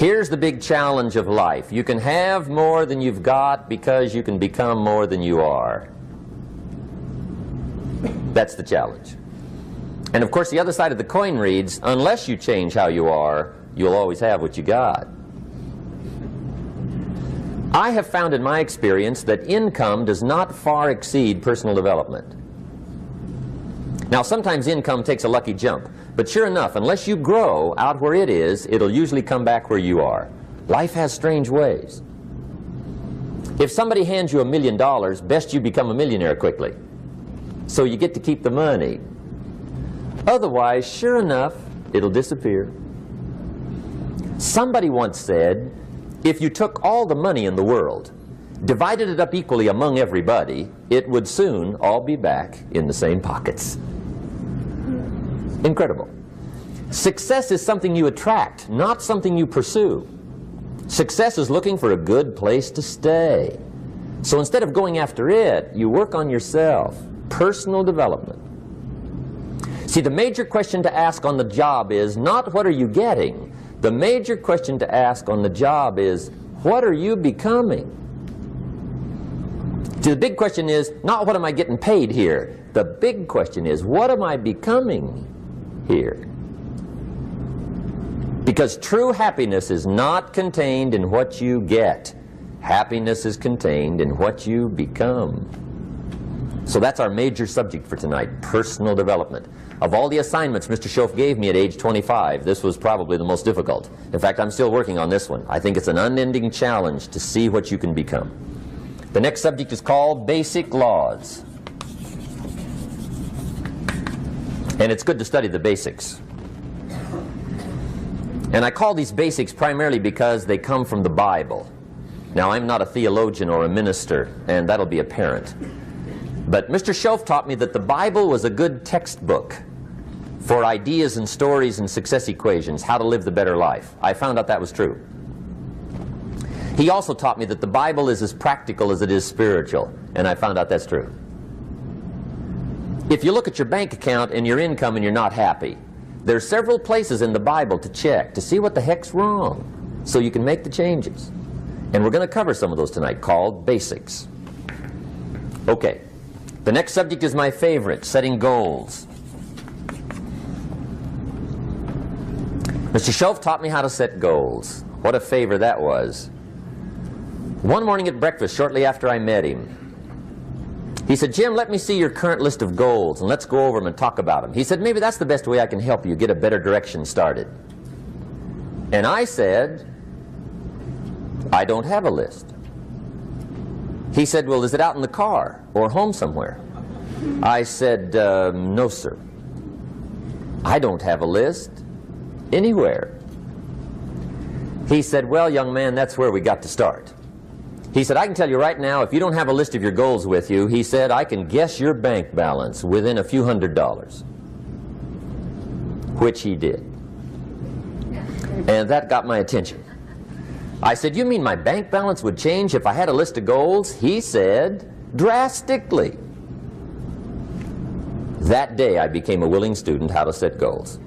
Here's the big challenge of life. You can have more than you've got because you can become more than you are. That's the challenge. And of course the other side of the coin reads, unless you change how you are, you'll always have what you got. I have found in my experience that income does not far exceed personal development. Now sometimes income takes a lucky jump, but sure enough, unless you grow out where it is, it'll usually come back where you are. Life has strange ways. If somebody hands you $1 million, best you become a millionaire quickly, so you get to keep the money. Otherwise, sure enough, it'll disappear. Somebody once said, if you took all the money in the world, divided it up equally among everybody, it would soon all be back in the same pockets. Incredible. Success is something you attract, not something you pursue. Success is looking for a good place to stay. So instead of going after it, you work on yourself. Personal development. See, the major question to ask on the job is not what are you getting. The major question to ask on the job is what are you becoming? See, the big question is not what am I getting paid here. The big question is what am I becoming here? Because true happiness is not contained in what you get. Happiness is contained in what you become. So that's our major subject for tonight, personal development. Of all the assignments Mr. Schoaf gave me at age 25, this was probably the most difficult. In fact, I'm still working on this one. I think it's an unending challenge to see what you can become. The next subject is called Basic Laws. And it's good to study the basics. And I call these basics primarily because they come from the Bible. Now, I'm not a theologian or a minister, and that'll be apparent. But Mr. Schoaf taught me that the Bible was a good textbook for ideas and stories and success equations, how to live the better life. I found out that was true. He also taught me that the Bible is as practical as it is spiritual, and I found out that's true. If you look at your bank account and your income and you're not happy, there are several places in the Bible to check to see what the heck's wrong so you can make the changes. And we're going to cover some of those tonight, called basics. Okay. The next subject is my favorite, setting goals. Mr. Schoaf taught me how to set goals. What a favor that was. One morning at breakfast, shortly after I met him, he said, Jim, let me see your current list of goals and let's go over them and talk about them. He said, maybe that's the best way I can help you get a better direction started. And I said, I don't have a list. He said, well, is it out in the car or home somewhere? I said, no, sir. I don't have a list anywhere. He said, well, young man, that's where we got to start. He said, I can tell you right now, if you don't have a list of your goals with you, he said, I can guess your bank balance within a few $100s. Which he did. And that got my attention. I said, you mean my bank balance would change if I had a list of goals? He said, drastically. That day I became a willing student how to set goals.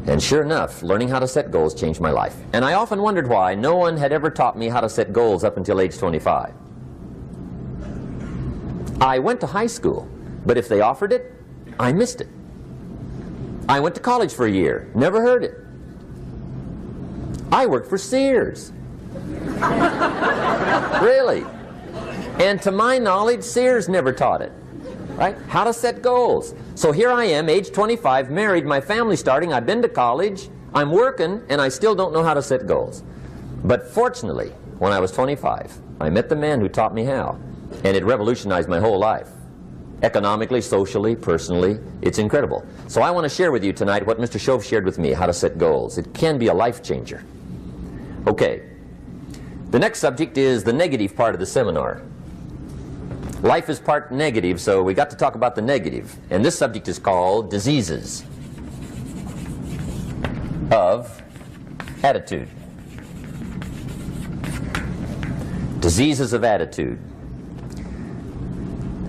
And sure enough, learning how to set goals changed my life. And I often wondered why no one had ever taught me how to set goals up until age 25. I went to high school, but if they offered it, I missed it. I went to college for a year, never heard it. I worked for Sears. Really. And to my knowledge, Sears never taught it. Right? How to set goals. So here I am, age 25, married, my family's starting, I've been to college, I'm working, and I still don't know how to set goals. But fortunately, when I was 25, I met the man who taught me how, and it revolutionized my whole life. Economically, socially, personally, it's incredible. So I want to share with you tonight what Mr. Schoaf shared with me, how to set goals. It can be a life changer. Okay. The next subject is the negative part of the seminar. Life is part negative, so we got to talk about the negative. And this subject is called diseases of attitude. Diseases of attitude.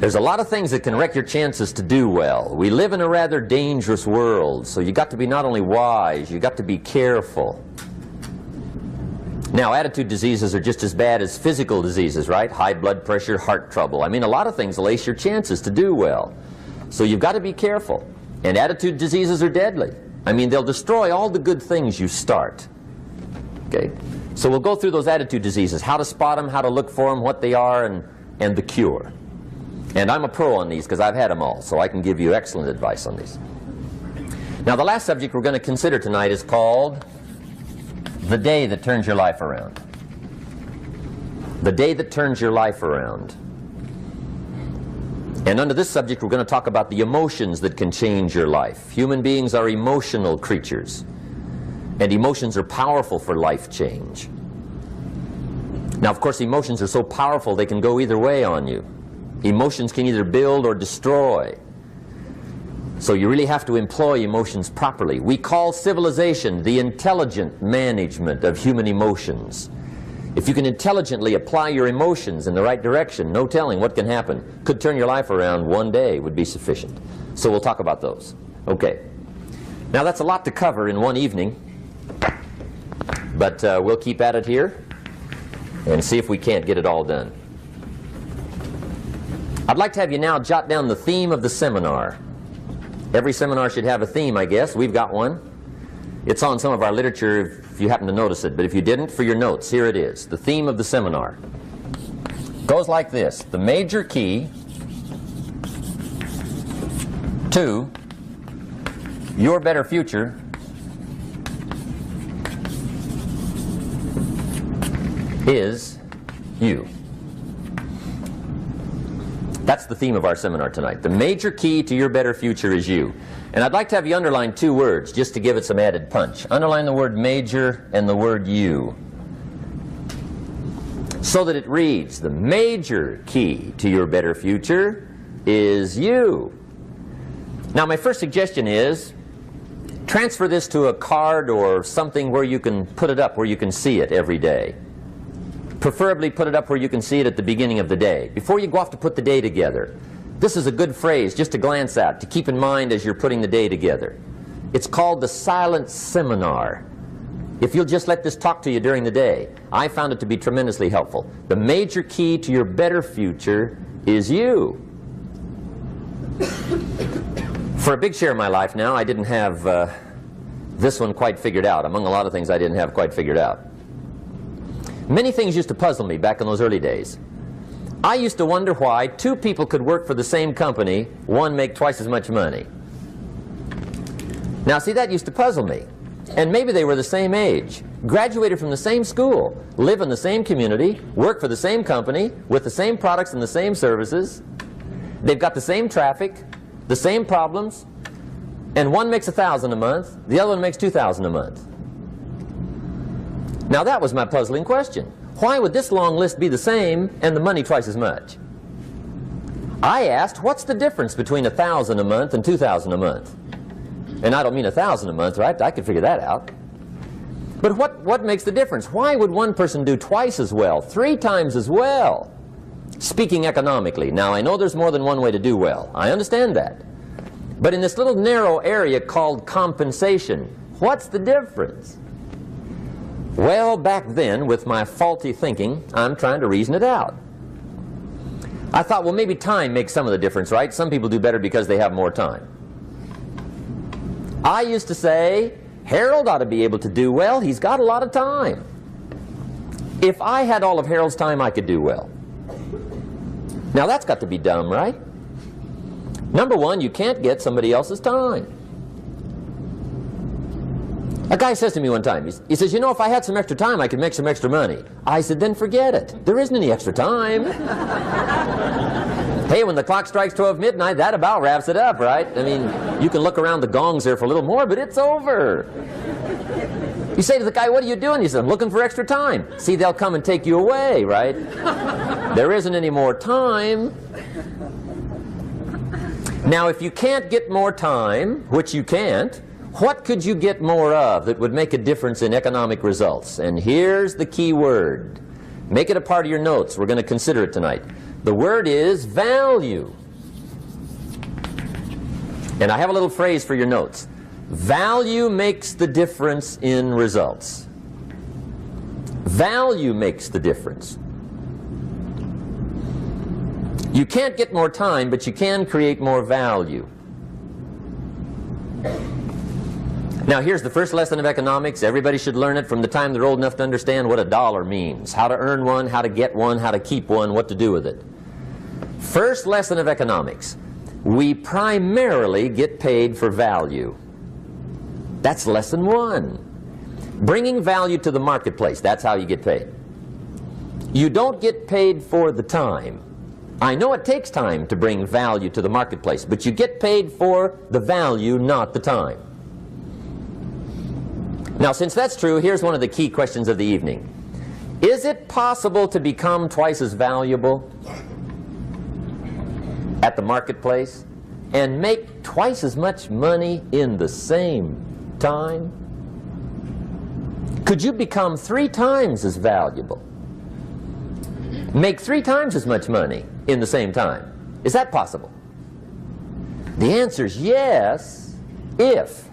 There's a lot of things that can wreck your chances to do well. We live in a rather dangerous world, so you got to be not only wise, you got to be careful. Now, attitude diseases are just as bad as physical diseases, right? High blood pressure, heart trouble. I mean, a lot of things lace your chances to do well. So you've got to be careful. And attitude diseases are deadly. I mean, they'll destroy all the good things you start. Okay? So we'll go through those attitude diseases, how to spot them, how to look for them, what they are, and the cure. And I'm a pro on these because I've had them all, so I can give you excellent advice on these. Now, the last subject we're going to consider tonight is called the day that turns your life around. The day that turns your life around. And under this subject, we're going to talk about the emotions that can change your life. Human beings are emotional creatures, and emotions are powerful for life change. Now, of course, emotions are so powerful they can go either way on you. Emotions can either build or destroy. So you really have to employ emotions properly. We call civilization the intelligent management of human emotions. If you can intelligently apply your emotions in the right direction, no telling what can happen. Could turn your life around one day would be sufficient. So we'll talk about those. Okay. Now that's a lot to cover in one evening, but we'll keep at it here and see if we can't get it all done. I'd like to have you now jot down the theme of the seminar. Every seminar should have a theme, I guess. We've got one. It's on some of our literature if you happen to notice it, but if you didn't, for your notes, here it is. The theme of the seminar goes like this: the major key to your better future is you. That's the theme of our seminar tonight. The major key to your better future is you. And I'd like to have you underline two words just to give it some added punch. Underline the word major and the word you, so that it reads, the major key to your better future is you. Now, my first suggestion is transfer this to a card or something where you can put it up, where you can see it every day. Preferably put it up where you can see it at the beginning of the day, before you go off to put the day together. This is a good phrase just to glance at, to keep in mind as you're putting the day together. It's called the silent seminar. If you'll just let this talk to you during the day, I found it to be tremendously helpful. The major key to your better future is you. For a big share of my life now, I didn't have this one quite figured out, among a lot of things I didn't have quite figured out. Many things used to puzzle me back in those early days. I used to wonder why two people could work for the same company, one make twice as much money. Now, see, that used to puzzle me. And maybe they were the same age, graduated from the same school, live in the same community, work for the same company, with the same products and the same services. They've got the same traffic, the same problems, and one makes $1,000 a month, the other one makes $2,000 a month. Now that was my puzzling question. Why would this long list be the same and the money twice as much? I asked, what's the difference between $1,000 a month and $2,000 a month? And I don't mean $1,000 a month, right? I could figure that out. But what makes the difference? Why would one person do twice as well, 3 times as well? Speaking economically. Now, I know there's more than one way to do well. I understand that. But in this little narrow area called compensation, what's the difference? Well, back then, with my faulty thinking, I'm trying to reason it out. I thought, well, maybe time makes some of the difference, right? Some people do better because they have more time. I used to say, Harold ought to be able to do well. He's got a lot of time. If I had all of Harold's time, I could do well. Now, that's got to be dumb, right? Number one, you can't get somebody else's time. A guy says to me one time, he says, you know, if I had some extra time, I could make some extra money. I said, then forget it. There isn't any extra time. Hey, when the clock strikes 12 midnight, that about wraps it up, right? I mean, you can look around the gongs there for a little more, but it's over. You say to the guy, what are you doing? He says, I'm looking for extra time. See, they'll come and take you away, right? There isn't any more time. Now, if you can't get more time, which you can't, what could you get more of that would make a difference in economic results? And here's the key word. Make it a part of your notes. We're going to consider it tonight. The word is value. And I have a little phrase for your notes. Value makes the difference in results. Value makes the difference. You can't get more time, but you can create more value. Now here's the first lesson of economics. Everybody should learn it from the time they're old enough to understand what a dollar means, how to earn one, how to get one, how to keep one, what to do with it. First lesson of economics. We primarily get paid for value. That's lesson one. Bringing value to the marketplace, that's how you get paid. You don't get paid for the time. I know it takes time to bring value to the marketplace, but you get paid for the value, not the time. Now, since that's true, here's one of the key questions of the evening. Is it possible to become twice as valuable at the marketplace and make twice as much money in the same time? Could you become 3 times as valuable? Make 3 times as much money in the same time? Is that possible? The answer is yes, if.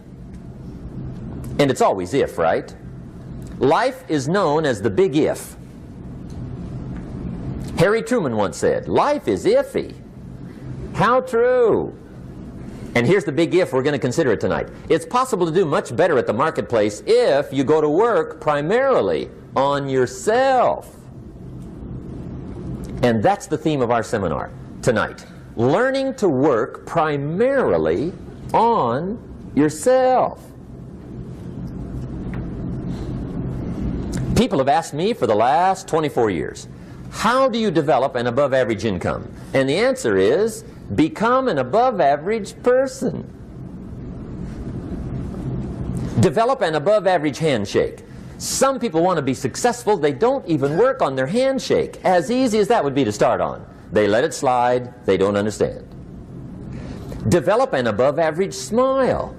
And it's always if, right? Life is known as the big if. Harry Truman once said, life is iffy. How true. And here's the big if, we're going to consider it tonight. It's possible to do much better at the marketplace if you go to work primarily on yourself. And that's the theme of our seminar tonight. Learning to work primarily on yourself. People have asked me for the last 24 years, how do you develop an above average income? And the answer is, become an above average person. Develop an above average handshake. Some people want to be successful, they don't even work on their handshake. As easy as that would be to start on. They let it slide, they don't understand. Develop an above average smile.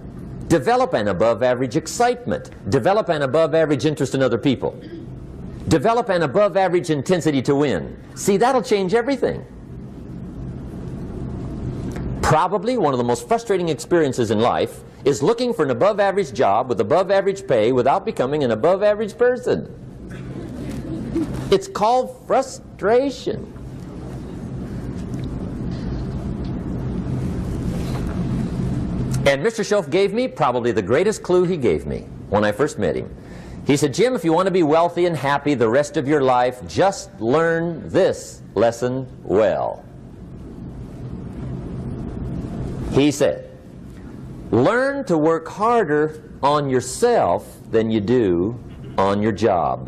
Develop an above average excitement. Develop an above average interest in other people. Develop an above average intensity to win. See, that'll change everything. Probably one of the most frustrating experiences in life is looking for an above average job with above average pay without becoming an above average person. It's called frustration. And Mr. Schoaf gave me probably the greatest clue he gave me when I first met him. He said, Jim, if you want to be wealthy and happy the rest of your life, just learn this lesson well. He said, learn to work harder on yourself than you do on your job.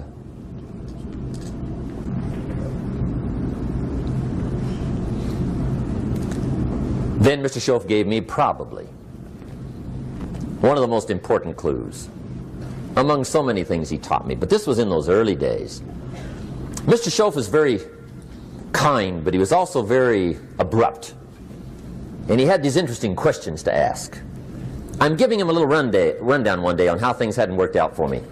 Then Mr. Schoaf gave me probably one of the most important clues among so many things he taught me, but this was in those early days. Mr. Schoaf was very kind, but he was also very abrupt. And he had these interesting questions to ask. I'm giving him a little rundown one day on how things hadn't worked out for me.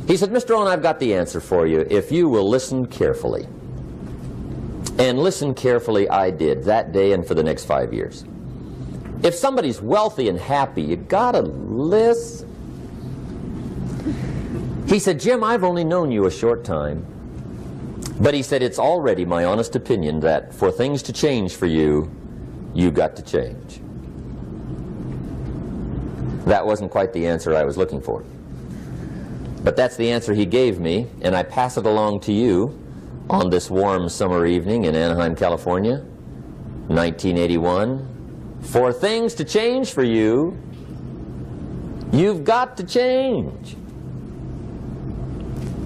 He said, Mr. Rohn, I've got the answer for you if you will listen carefully. And listen carefully I did that day and for the next 5 years. If somebody's wealthy and happy, you gotta listen. He said, Jim, I've only known you a short time. But he said, it's already my honest opinion that for things to change for you, you got to change. That wasn't quite the answer I was looking for. But that's the answer he gave me, and I pass it along to you on this warm summer evening in Anaheim, California, 1981. For things to change for you, you've got to change.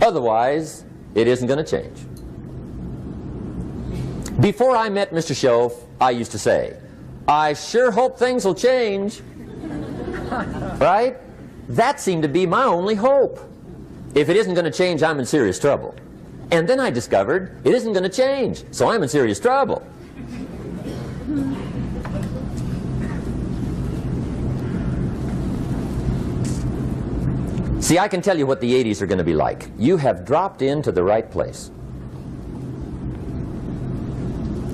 Otherwise, it isn't going to change. Before I met Mr. Schoaf, I used to say, I sure hope things will change. Right? That seemed to be my only hope. If it isn't going to change, I'm in serious trouble. And then I discovered it isn't going to change, so I'm in serious trouble. See, I can tell you what the 80s are going to be like. You have dropped into the right place.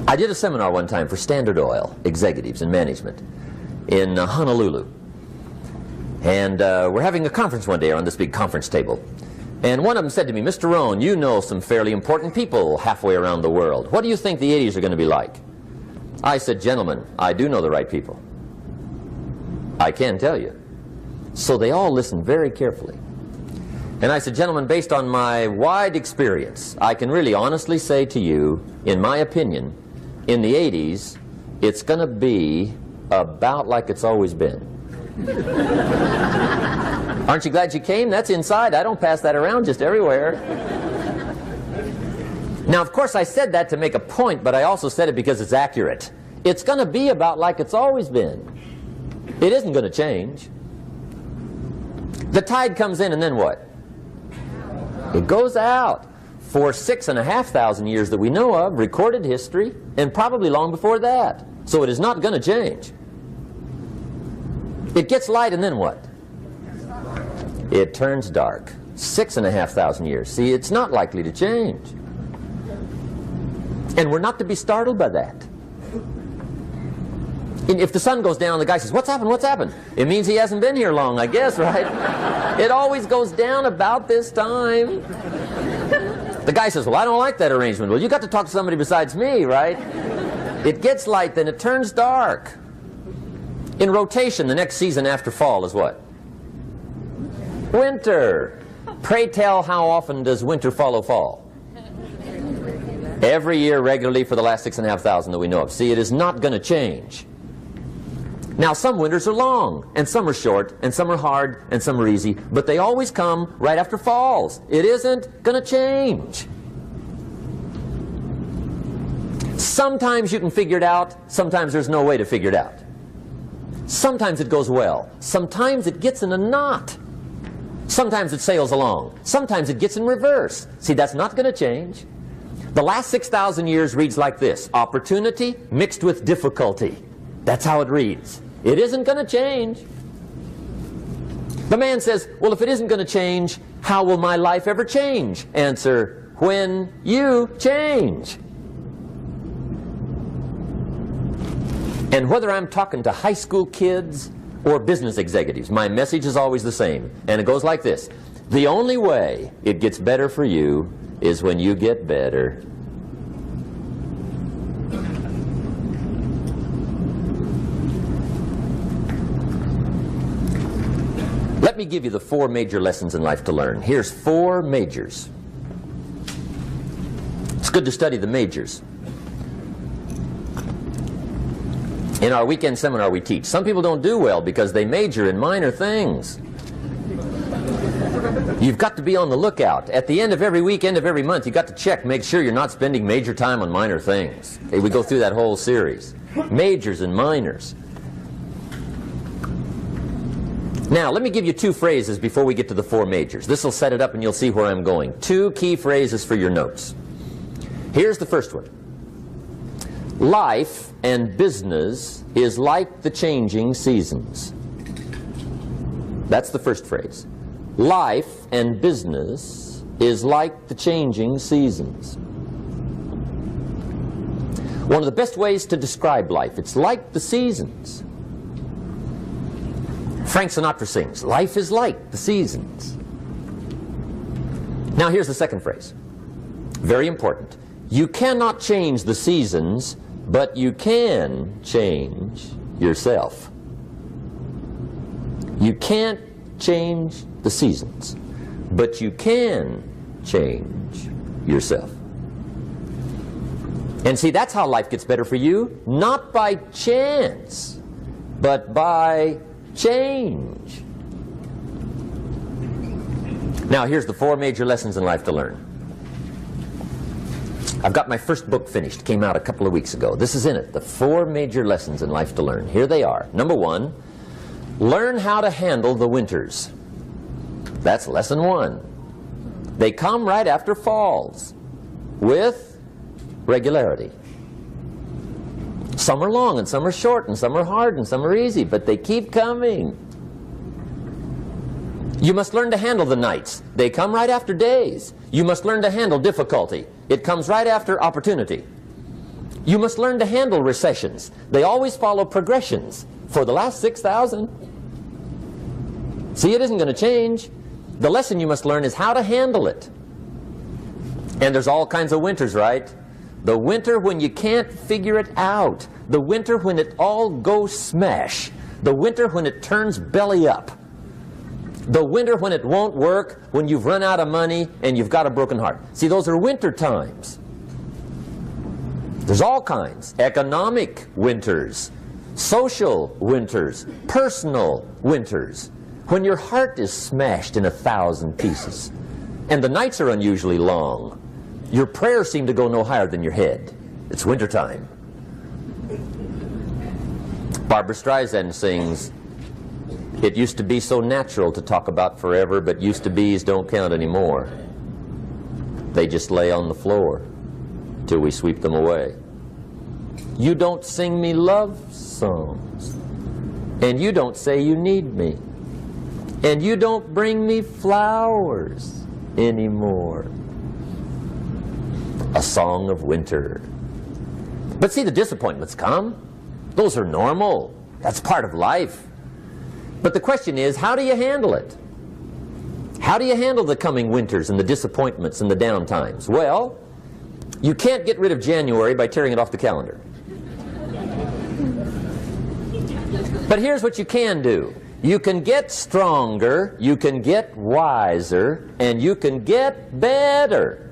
I did a seminar one time for Standard Oil executives and management in Honolulu. And we're having a conference one day on this big conference table. And one of them said to me, Mr. Rohn, you know some fairly important people halfway around the world. What do you think the 80s are going to be like? I said, gentlemen, I do know the right people. I can tell you. So they all listened very carefully. And I said, gentlemen, based on my wide experience, I can really honestly say to you, in my opinion, in the 80s, it's going to be about like it's always been. Aren't you glad you came? That's inside. I don't pass that around just everywhere. Now, of course, I said that to make a point, but I also said it because it's accurate. It's going to be about like it's always been. It isn't going to change. The tide comes in, and then what? It goes out. For 6,500 years that we know of, recorded history, and probably long before that. So it is not going to change. It gets light, and then what? It turns dark. 6,500 years. See, it's not likely to change. And we're not to be startled by that. And if the sun goes down, the guy says, what's happened, what's happened? It means he hasn't been here long, I guess, right? It always goes down about this time. The guy says, well, I don't like that arrangement. Well, you got to talk to somebody besides me, right? It gets light, then it turns dark. In rotation, the next season after fall is what? Winter. Pray tell, how often does winter follow fall? Every year regularly for the last 6,500 that we know of. See, it is not going to change. Now, some winters are long, and some are short, and some are hard, and some are easy, but they always come right after falls. It isn't going to change. Sometimes you can figure it out, sometimes there's no way to figure it out. Sometimes it goes well, sometimes it gets in a knot. Sometimes it sails along, sometimes it gets in reverse. See, that's not going to change. The last 6,000 years reads like this: opportunity mixed with difficulty. That's how it reads. It isn't going to change. The man says, well, if it isn't going to change, how will my life ever change? Answer, when you change. And whether I'm talking to high school kids or business executives, my message is always the same. And it goes like this: the only way it gets better for you is when you get better. Let me give you the 4 major lessons in life to learn. Here's 4 majors. It's good to study the majors. In our weekend seminar we teach. Some people don't do well because they major in minor things. You've got to be on the lookout. At the end of every week, end of every month, you've got to check, make sure you're not spending major time on minor things. Okay, we go through that whole series. Majors and minors. Now, let me give you 2 phrases before we get to the 4 majors. This will set it up and you'll see where I'm going. 2 key phrases for your notes. Here's the first one. Life and business is like the changing seasons. That's the first phrase. Life and business is like the changing seasons. One of the best ways to describe life, it's like the seasons. Frank Sinatra sings, life is like the seasons. Now here's the second phrase. Very important. You cannot change the seasons, but you can change yourself. You can't change the seasons, but you can change yourself. And see, that's how life gets better for you, not by chance, but by change. Now, here's the 4 major lessons in life to learn. I've got my first book finished. Came out a couple of weeks ago. This is in it. The 4 major lessons in life to learn. Here they are. Number 1, learn how to handle the winters. That's lesson 1. They come right after falls with regularity. Some are long and some are short and some are hard and some are easy, but they keep coming. You must learn to handle the nights. They come right after days. You must learn to handle difficulty. It comes right after opportunity. You must learn to handle recessions. They always follow progressions. For the last 6,000. See, it isn't going to change. The lesson you must learn is how to handle it. And there's all kinds of winters, right? The winter when you can't figure it out. The winter when it all goes smash. The winter when it turns belly up. The winter when it won't work, when you've run out of money and you've got a broken heart. See, those are winter times. There's all kinds. Economic winters, social winters, personal winters. When your heart is smashed in 1,000 pieces and the nights are unusually long, your prayers seem to go no higher than your head. It's winter time. Barbara Streisand sings, "It used to be so natural to talk about forever, but used to be's don't count anymore. They just lay on the floor till we sweep them away. You don't sing me love songs, and you don't say you need me, and you don't bring me flowers anymore." A song of winter. But see, the disappointments come. Those are normal. That's part of life. But the question is, how do you handle it? How do you handle the coming winters and the disappointments and the down times? Well, you can't get rid of January by tearing it off the calendar. But here's what you can do. You can get stronger, you can get wiser, and you can get better.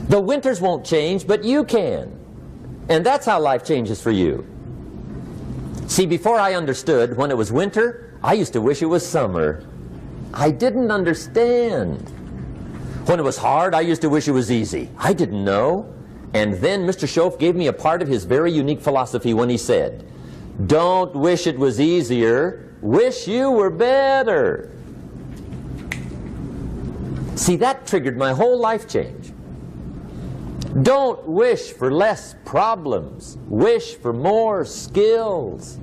The winters won't change, but you can. And that's how life changes for you. See, before I understood, when it was winter, I used to wish it was summer. I didn't understand. When it was hard, I used to wish it was easy. I didn't know. And then Mr. Schoaf gave me a part of his very unique philosophy when he said, "Don't wish it was easier, wish you were better." See, that triggered my whole life change. Don't wish for less problems, wish for more skills.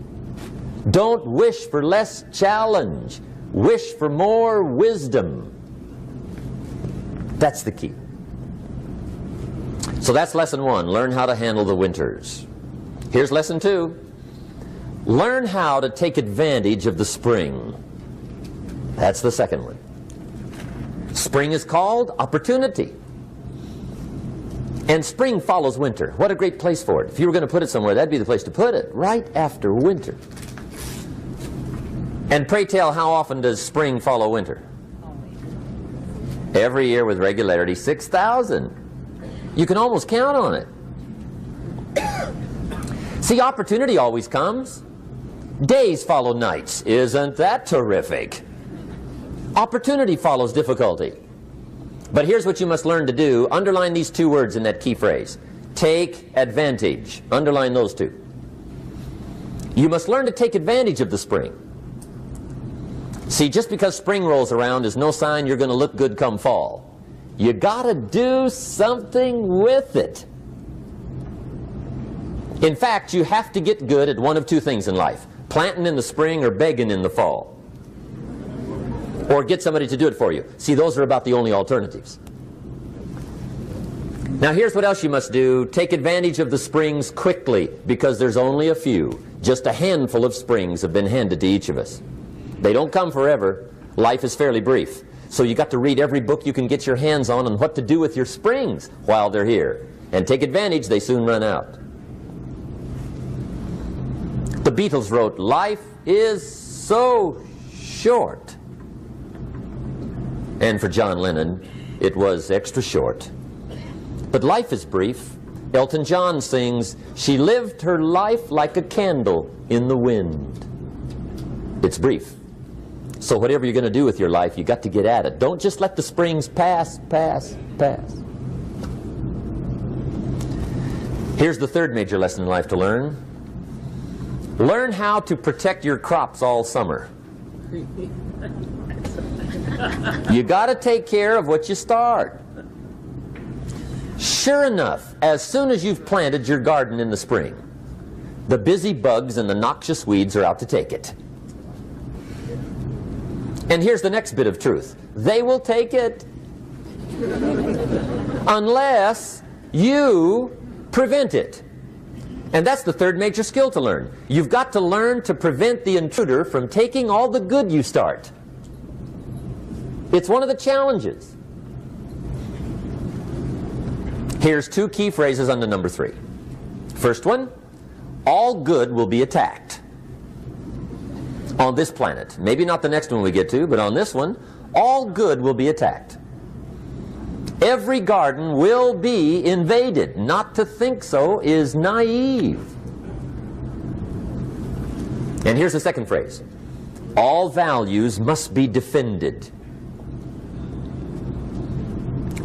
Don't wish for less challenge, wish for more wisdom. That's the key. So that's lesson one, learn how to handle the winters. Here's lesson two, learn how to take advantage of the spring. That's the second one. Spring is called opportunity. And spring follows winter. What a great place for it. If you were going to put it somewhere, that'd be the place to put it, right after winter. And pray tell, how often does spring follow winter? Every year with regularity, 6,000. You can almost count on it. See, opportunity always comes. Days follow nights. Isn't that terrific? Opportunity follows difficulty. But here's what you must learn to do. Underline these two words in that key phrase. Take advantage. Underline those two. You must learn to take advantage of the spring. See, just because spring rolls around is no sign you're going to look good come fall. You got to do something with it. In fact, you have to get good at one of two things in life. Planting in the spring or begging in the fall. Or get somebody to do it for you. See, those are about the only alternatives. Now here's what else you must do. Take advantage of the springs quickly, because there's only a few. Just a handful of springs have been handed to each of us. They don't come forever. Life is fairly brief. So you got to read every book you can get your hands on what to do with your springs while they're here. And take advantage, they soon run out. The Beatles wrote, "Life is so short." And for John Lennon, it was extra short. But life is brief. Elton John sings, "She lived her life like a candle in the wind." It's brief. So whatever you're going to do with your life, you got to get at it. Don't just let the springs pass. Here's the third major lesson in life to learn. Learn how to protect your crops all summer. You got to take care of what you start. Sure enough, as soon as you've planted your garden in the spring, the busy bugs and the noxious weeds are out to take it. And here's the next bit of truth. They will take it unless you prevent it. And that's the third major skill to learn. You've got to learn to prevent the intruder from taking all the good you start. It's one of the challenges. Here's two key phrases under number 3. First one, all good will be attacked on this planet. Maybe not the next one we get to, but on this one, all good will be attacked. Every garden will be invaded. Not to think so is naive. And here's the second phrase. All values must be defended.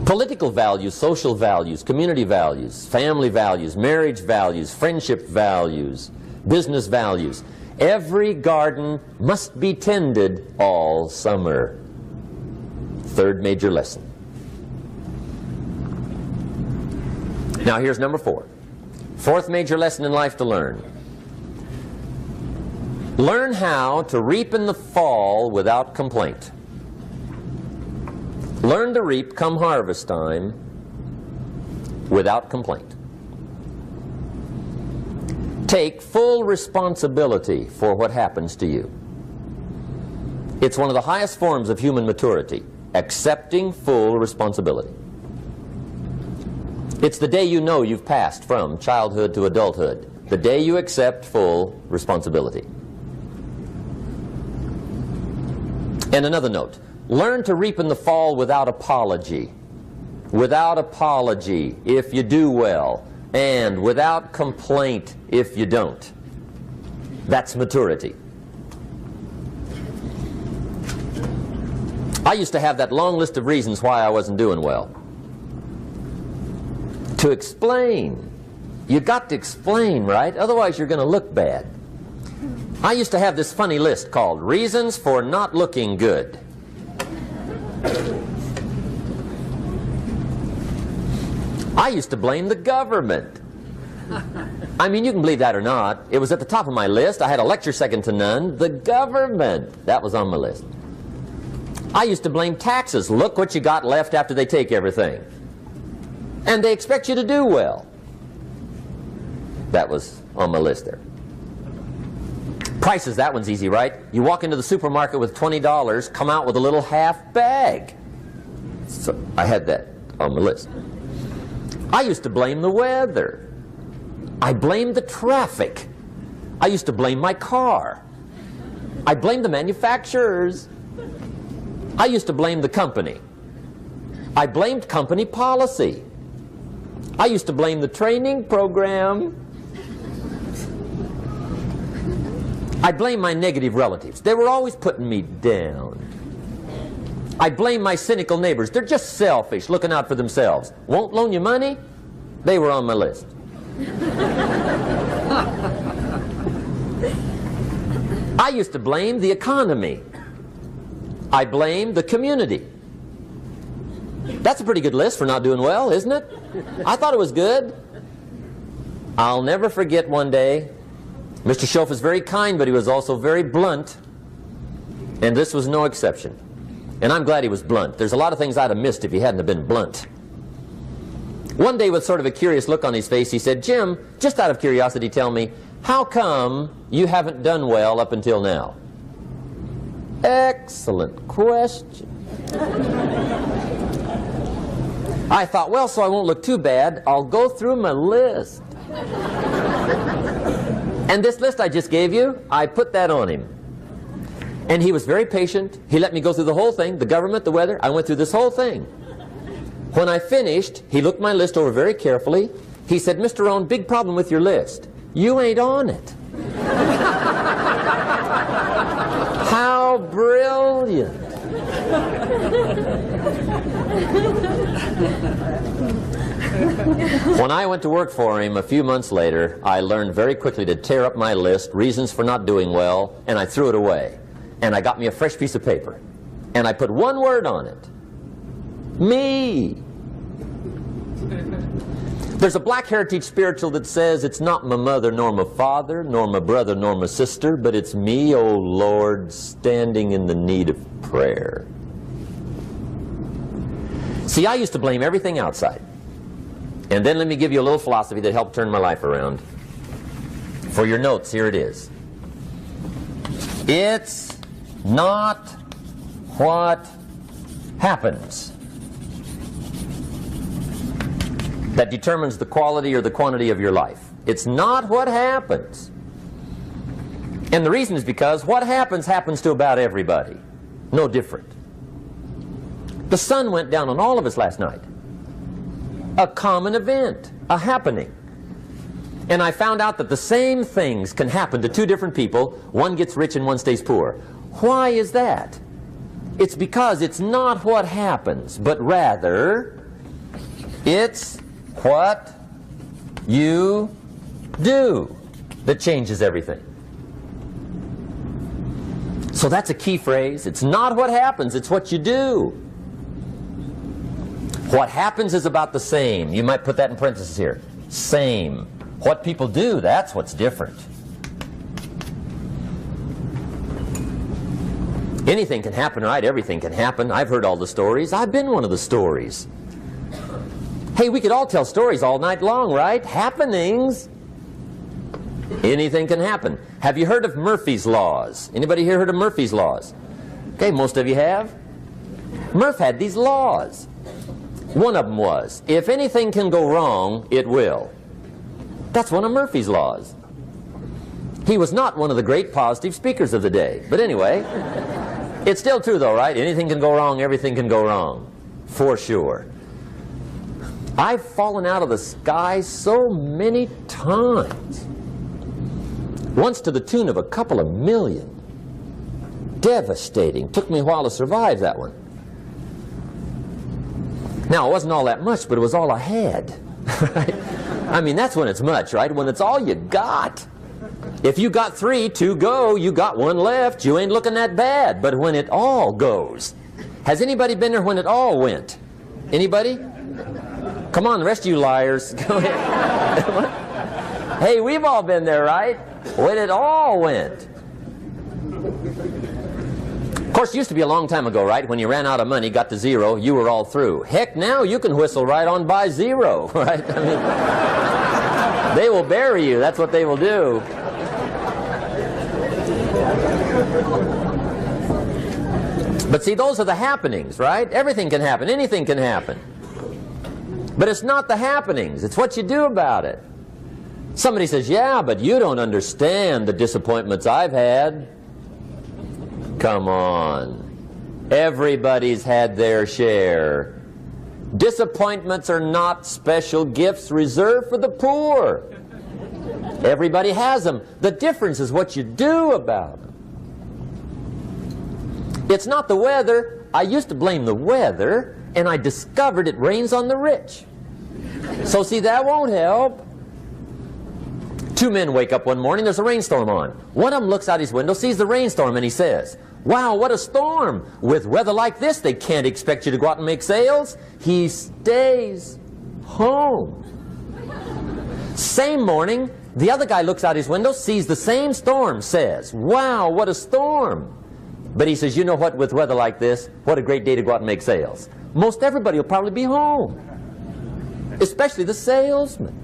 Political values, social values, community values, family values, marriage values, friendship values, business values. Every garden must be tended all summer. Third major lesson. Now here's number 4. Fourth major lesson in life to learn. Learn how to reap in the fall without complaint. Learn to reap come harvest time without complaint. Take full responsibility for what happens to you. It's one of the highest forms of human maturity, accepting full responsibility. It's the day you know you've passed from childhood to adulthood, the day you accept full responsibility. And another note, learn to reap in the fall without apology. Without apology if you do well, and without complaint if you don't. That's maturity. I used to have that long list of reasons why I wasn't doing well. To explain. You got to explain, right? Otherwise you're going to look bad. I used to have this funny list called Reasons for Not Looking Good. I used to blame the government. I mean, you can believe that or not. It was at the top of my list. I had a lecture second to none. The government. That was on my list. I used to blame taxes. Look what you got left after they take everything. And they expect you to do well. That was on my list there. Prices, that one's easy, right? You walk into the supermarket with $20, come out with a little half bag. So I had that on my list. I used to blame the weather. I blamed the traffic. I used to blame my car. I blamed the manufacturers. I used to blame the company. I blamed company policy. I used to blame the training program. I blame my negative relatives. They were always putting me down. I blame my cynical neighbors. They're just selfish, looking out for themselves. Won't loan you money? They were on my list. I used to blame the economy. I blamed the community. That's a pretty good list for not doing well, isn't it? I thought it was good. I'll never forget one day, Mr. Schoaf was very kind, but he was also very blunt. And this was no exception. And I'm glad he was blunt. There's a lot of things I'd have missed if he hadn't have been blunt. One day, with sort of a curious look on his face, he said, "Jim, just out of curiosity, tell me, how come you haven't done well up until now?" Excellent question. I thought, well, so I won't look too bad, I'll go through my list. And this list I just gave you, I put that on him. And he was very patient. He let me go through the whole thing, the government, the weather. I went through this whole thing. When I finished, he looked my list over very carefully. He said, "Mr. Rohn, big problem with your list. You ain't on it." How brilliant. When I went to work for him a few months later, I learned very quickly to tear up my list, reasons for not doing well, and I threw it away. And I got me a fresh piece of paper. And I put one word on it. Me. There's a Black Heritage spiritual that says, "It's not my mother nor my father, nor my brother nor my sister, but it's me, O Lord, standing in the need of prayer." See, I used to blame everything outside. And then let me give you a little philosophy that helped turn my life around. For your notes, here it is. It's not what happens that determines the quality or the quantity of your life. It's not what happens. And the reason is because what happens happens to about everybody. No different. The sun went down on all of us last night. A common event, a happening. And I found out that the same things can happen to two different people. One gets rich and one stays poor. Why is that? It's because it's not what happens, but rather it's what you do that changes everything. So that's a key phrase. It's not what happens, it's what you do. What happens is about the same. You might put that in parentheses here. Same. What people do, that's what's different. Anything can happen, right? Everything can happen. I've heard all the stories. I've been one of the stories. Hey, we could all tell stories all night long, right? Happenings. Anything can happen. Have you heard of Murphy's Laws? Anybody here heard of Murphy's Laws? Okay, most of you have. Murph had these laws. One of them was, if anything can go wrong, it will. That's one of Murphy's laws. He was not one of the great positive speakers of the day. But anyway, it's still true though, right? Anything can go wrong, everything can go wrong. For sure. I've fallen out of the sky so many times. Once to the tune of a couple of million. Devastating. Took me a while to survive that one. Now, it wasn't all that much, but it was all I had. Right? I mean, that's when it's much, right? When it's all you got. If you got 3, 2 go, you got 1 left, you ain't looking that bad. But when it all goes. Has anybody been there when it all went? Anybody? Come on, the rest of you liars. Go ahead. Hey, we've all been there, right? When it all went. Of course, it used to be a long time ago, right? When you ran out of money, got to 0, you were all through. Heck, now you can whistle right on by 0, right? I mean, they will bury you. That's what they will do. But see, those are the happenings, right? Everything can happen. Anything can happen. But it's not the happenings. It's what you do about it. Somebody says, yeah, but you don't understand the disappointments I've had. Come on. Everybody's had their share. Disappointments are not special gifts reserved for the poor. Everybody has them. The difference is what you do about them. It's not the weather. I used to blame the weather, and I discovered it rains on the rich. So see, that won't help. 2 men wake up one morning, there's a rainstorm on. One of them looks out his window, sees the rainstorm, and he says, wow, what a storm. With weather like this, they can't expect you to go out and make sales. He stays home. Same morning, the other guy looks out his window, sees the same storm, says, wow, what a storm. But he says, you know what, with weather like this, what a great day to go out and make sales. Most everybody will probably be home. Especially the salesman.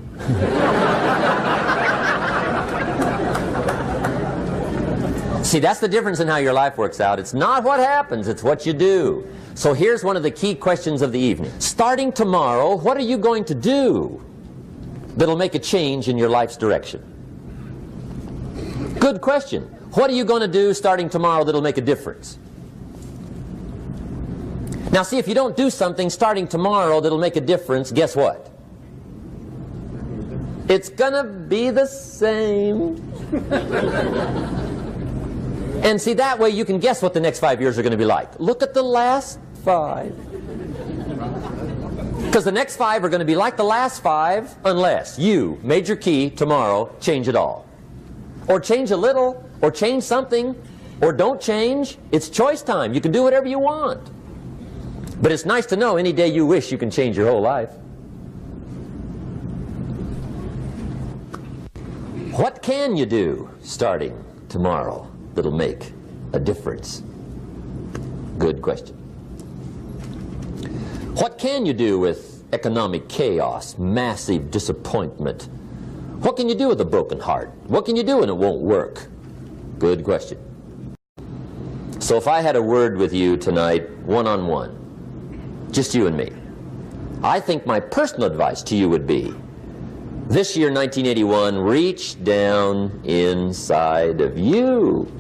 See, that's the difference in how your life works out. It's not what happens, it's what you do. So here's one of the key questions of the evening. Starting tomorrow, what are you going to do that'll make a change in your life's direction? Good question. What are you going to do starting tomorrow that'll make a difference? Now see, if you don't do something starting tomorrow that'll make a difference, guess what? It's gonna be the same. And see, that way you can guess what the next 5 years are going to be like. Look at the last 5. Because the next 5 are going to be like the last 5 unless you, major key, tomorrow, change it all. Or change a little, or change something, or don't change. It's choice time. You can do whatever you want. But it's nice to know any day you wish you can change your whole life. What can you do starting tomorrow that'll make a difference? Good question. What can you do with economic chaos, massive disappointment? What can you do with a broken heart? What can you do when it won't work? Good question. So if I had a word with you tonight, one-on-one, just you and me. I think my personal advice to you would be, this year, 1981, reach down inside of you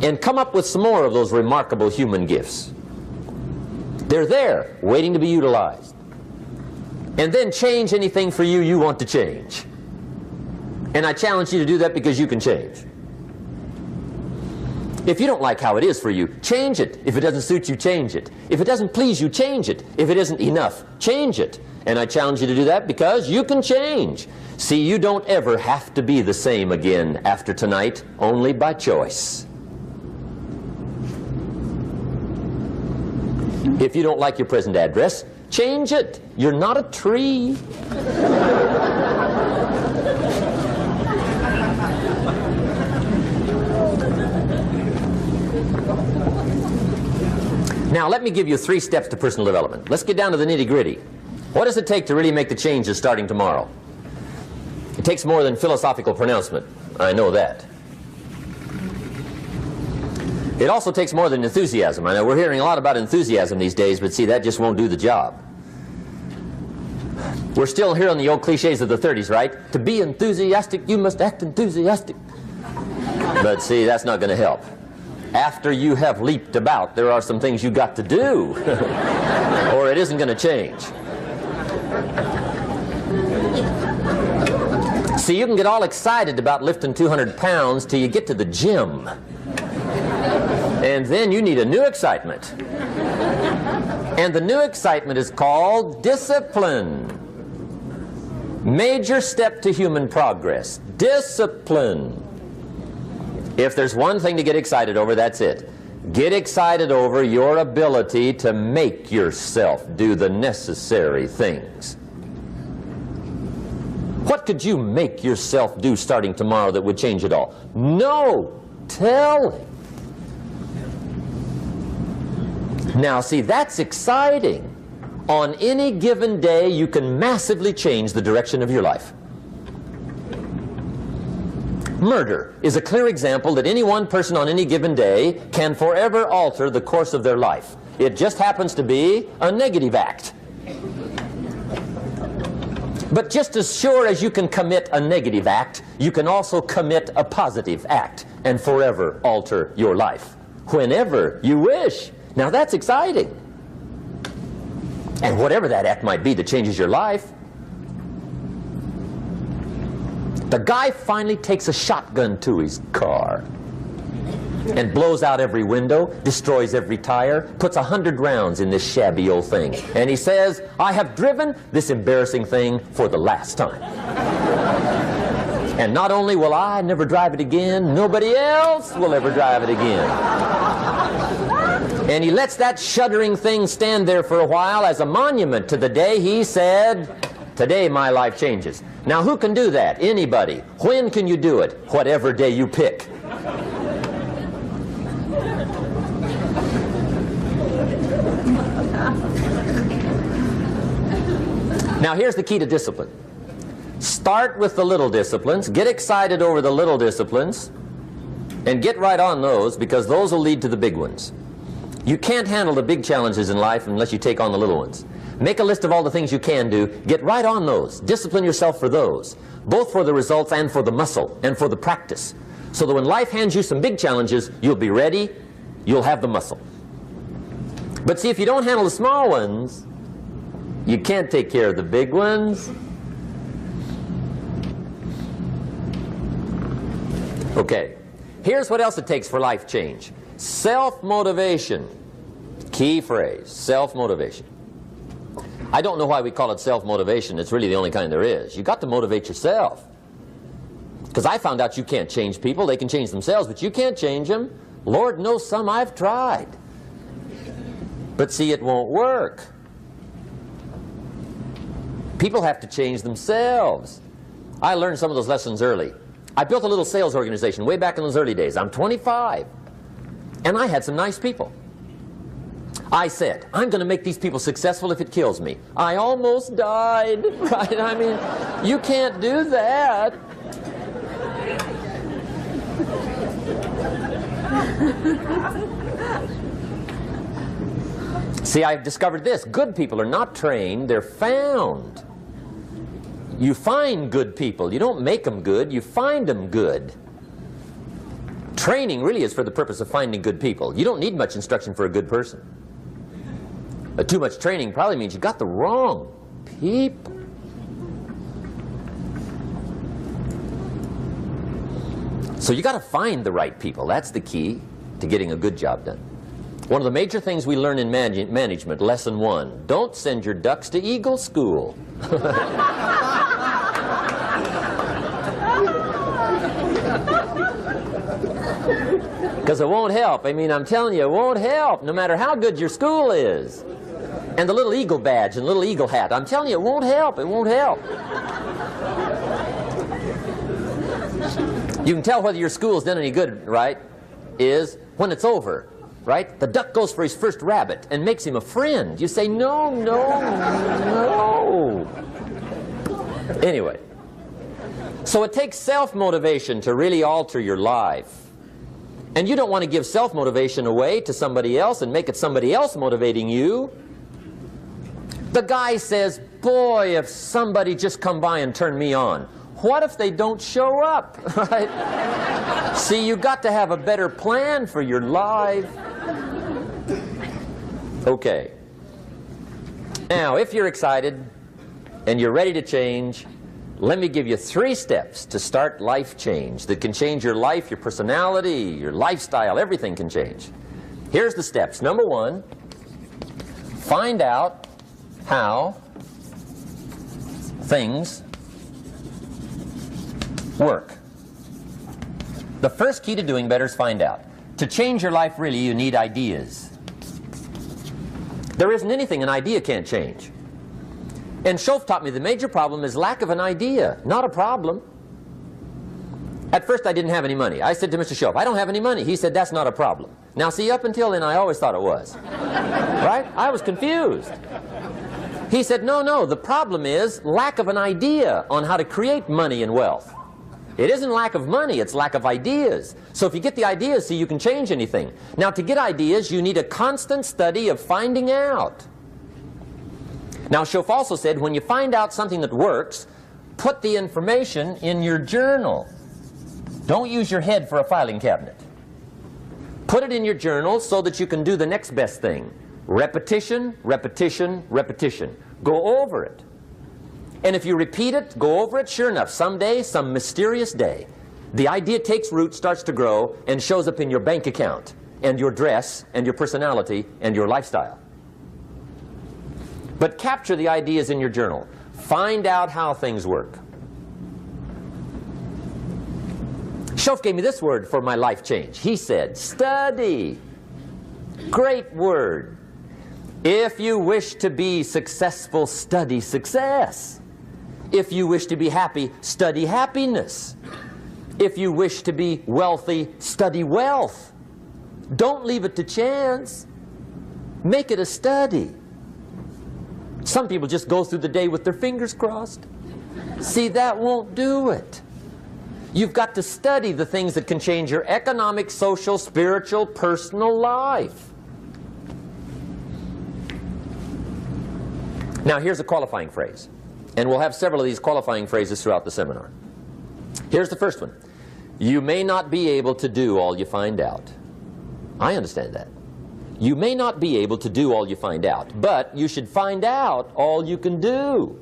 and come up with some more of those remarkable human gifts. They're there, waiting to be utilized. And then change anything for you you want to change. And I challenge you to do that because you can change. If you don't like how it is for you, change it. If it doesn't suit you, change it. If it doesn't please you, change it. If it isn't enough, change it. And I challenge you to do that because you can change. See, you don't ever have to be the same again after tonight, only by choice. If you don't like your present address, change it. You're not a tree. Now, let me give you 3 steps to personal development. Let's get down to the nitty-gritty. What does it take to really make the changes starting tomorrow? It takes more than philosophical pronouncement. I know that. It also takes more than enthusiasm. I know we're hearing a lot about enthusiasm these days, but see, that just won't do the job. We're still hearing the old cliches of the 30s, right? To be enthusiastic, you must act enthusiastic. But see, that's not going to help. After you have leaped about, there are some things you got to do, or it isn't going to change. See, you can get all excited about lifting 200 pounds till you get to the gym. And then you need a new excitement. And the new excitement is called discipline. Major step to human progress. Discipline. If there's one thing to get excited over, that's it. Get excited over your ability to make yourself do the necessary things. What could you make yourself do starting tomorrow that would change it all? No telling. Now, see, that's exciting. On any given day, you can massively change the direction of your life. Murder is a clear example that any one person on any given day can forever alter the course of their life. It just happens to be a negative act. But just as sure as you can commit a negative act, you can also commit a positive act and forever alter your life, whenever you wish. Now that's exciting. And whatever that act might be that changes your life. The guy finally takes a shotgun to his car and blows out every window, destroys every tire, puts 100 rounds in this shabby old thing. And he says, I have driven this embarrassing thing for the last time. And not only will I never drive it again, nobody else will ever drive it again. And he lets that shuddering thing stand there for a while as a monument to the day he said, today my life changes. Now who can do that? Anybody. When can you do it? Whatever day you pick. Now here's the key to discipline. Start with the little disciplines, get excited over the little disciplines, and get right on those, because those will lead to the big ones. You can't handle the big challenges in life unless you take on the little ones. Make a list of all the things you can do, get right on those, discipline yourself for those, both for the results and for the muscle and for the practice, so that when life hands you some big challenges, you'll be ready, you'll have the muscle. But see, if you don't handle the small ones, you can't take care of the big ones. Okay, here's what else it takes for life change. Self-motivation. Key phrase, self-motivation. I don't know why we call it self-motivation. It's really the only kind there is. You've got to motivate yourself. Because I found out you can't change people. They can change themselves, but you can't change them. Lord knows some I've tried. But see, it won't work. People have to change themselves. I learned some of those lessons early. I built a little sales organization way back in those early days. I'm 25. And I had some nice people. I said, I'm going to make these people successful if it kills me. I almost died, right? I mean, you can't do that. See, I've discovered this. Good people are not trained, they're found. You find good people. You don't make them good, you find them good. Training really is for the purpose of finding good people. You don't need much instruction for a good person. But too much training probably means you got the wrong people. So you got to find the right people. That's the key to getting a good job done. One of the major things we learn in management, lesson 1, don't send your ducks to Eagle School. Because it won't help. I mean, I'm telling you, it won't help no matter how good your school is. And the little eagle badge and little eagle hat, I'm telling you, it won't help. It won't help. You can tell whether your school's done any good, right, is when it's over, right? The duck goes for his first rabbit and makes him a friend. You say, no, no, no. Anyway, so it takes self-motivation to really alter your life. And you don't want to give self-motivation away to somebody else and make it somebody else motivating you. The guy says, boy, if somebody just come by and turn me on. What if they don't show up, right? See, you got to have a better plan for your life. Okay. Now, if you're excited and you're ready to change, let me give you 3 steps to start life change that can change your life, your personality, your lifestyle, everything can change. Here's the steps. Number 1, find out how things work. The first key to doing better is find out. To change your life, really, you need ideas. There isn't anything an idea can't change. And Schoaf taught me the major problem is lack of an idea, not a problem. At first I didn't have any money. I said to Mr. Schoaf, I don't have any money. He said, that's not a problem. Now see, up until then I always thought it was. Right? I was confused. He said, no, no, the problem is lack of an idea on how to create money and wealth. It isn't lack of money, it's lack of ideas. So if you get the ideas, see, you can change anything. Now to get ideas, you need a constant study of finding out. Now Schoaf also said, when you find out something that works, put the information in your journal. Don't use your head for a filing cabinet. Put it in your journal so that you can do the next best thing. Repetition, repetition, repetition. Go over it. And if you repeat it, go over it, sure enough, someday, some mysterious day, the idea takes root, starts to grow, and shows up in your bank account, and your dress, and your personality, and your lifestyle. But capture the ideas in your journal. Find out how things work. Schoaf gave me this word for my life change. He said, study. Great word. If you wish to be successful, study success. If you wish to be happy, study happiness. If you wish to be wealthy, study wealth. Don't leave it to chance. Make it a study. Some people just go through the day with their fingers crossed. See, that won't do it. You've got to study the things that can change your economic, social, spiritual, personal life. Now here's a qualifying phrase. And we'll have several of these qualifying phrases throughout the seminar. Here's the first one. You may not be able to do all you find out. I understand that. You may not be able to do all you find out, but you should find out all you can do.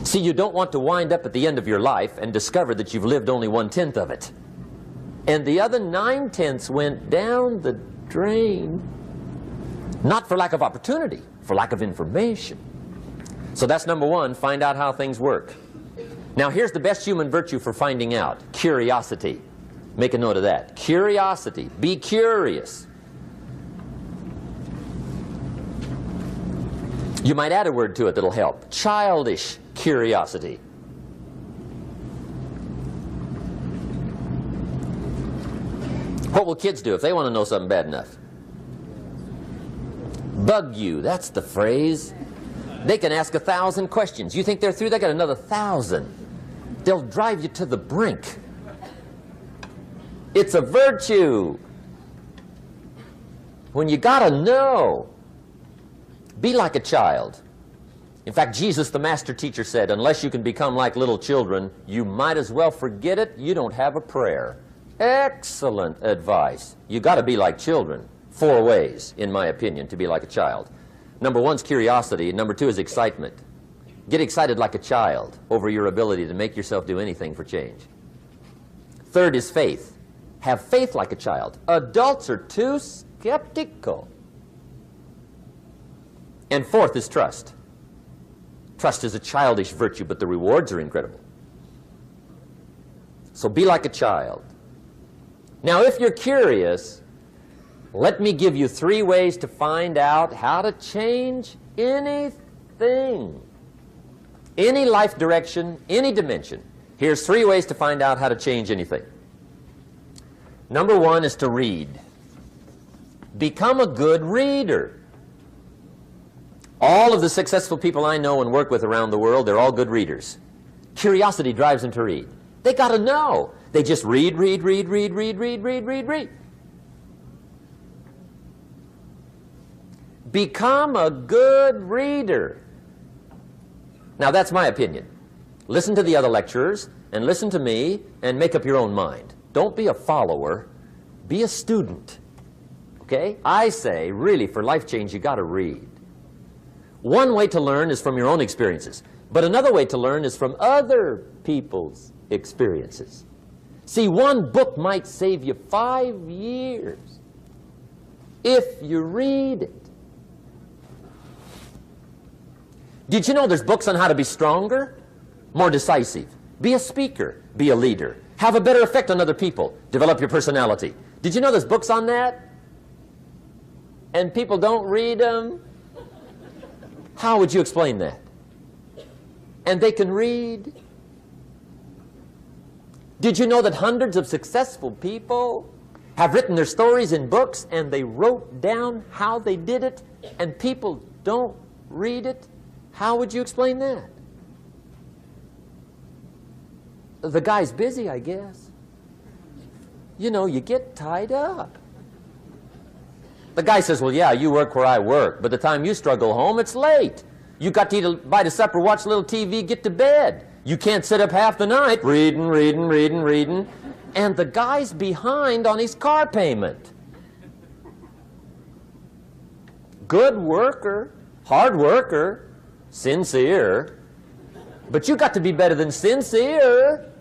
See, you don't want to wind up at the end of your life and discover that you've lived only 1/10 of it. And the other 9/10 went down the drain. Not for lack of opportunity, for lack of information. So that's number 1, find out how things work. Now here's the best human virtue for finding out. Curiosity. Make a note of that. Curiosity. Be curious. You might add a word to it that'll help. Childish curiosity. What will kids do if they want to know something bad enough? Bug you. That's the phrase. They can ask 1,000 questions. You think they're through? They got another 1,000. They'll drive you to the brink. It's a virtue. when you got to know. Be like a child. In fact, Jesus, the master teacher, said, unless you can become like little children, you might as well forget it. You don't have a prayer. Excellent advice. You got to be like children. 4 ways, in my opinion, to be like a child. Number 1 is curiosity. Number 2 is excitement. Get excited like a child over your ability to make yourself do anything for change. 3rd is faith. Have faith like a child. Adults are too skeptical. And 4th is trust. Trust is a childish virtue, but the rewards are incredible. So be like a child. Now, if you're curious, let me give you 3 ways to find out how to change anything. Any life direction, any dimension. Here's 3 ways to find out how to change anything. Number 1 is to read. Become a good reader. All of the successful people I know and work with around the world, they're all good readers. Curiosity drives them to read. They got to know. They just read. Become a good reader. Now, that's my opinion. Listen to the other lecturers and listen to me and make up your own mind. Don't be a follower. Be a student. Okay? I say, really, for life change, you got to read. One way to learn is from your own experiences, but another way to learn is from other people's experiences. See, one book might save you 5 years if you read it. Did you know there's books on how to be stronger, more decisive, be a speaker, be a leader, have a better effect on other people, develop your personality? Did you know there's books on that? And people don't read them? How would you explain that? And they can read? Did you know that hundreds of successful people have written their stories in books and they wrote down how they did it and people don't read it? How would you explain that? The guy's busy, I guess. You know, you get tied up. The guy says, well, yeah, you work where I work, but the time you struggle home, it's late. You got to eat a bite of supper, watch a little TV, get to bed. You can't sit up half the night reading. And the guy's behind on his car payment. Good worker, hard worker, sincere. But you got to be better than sincere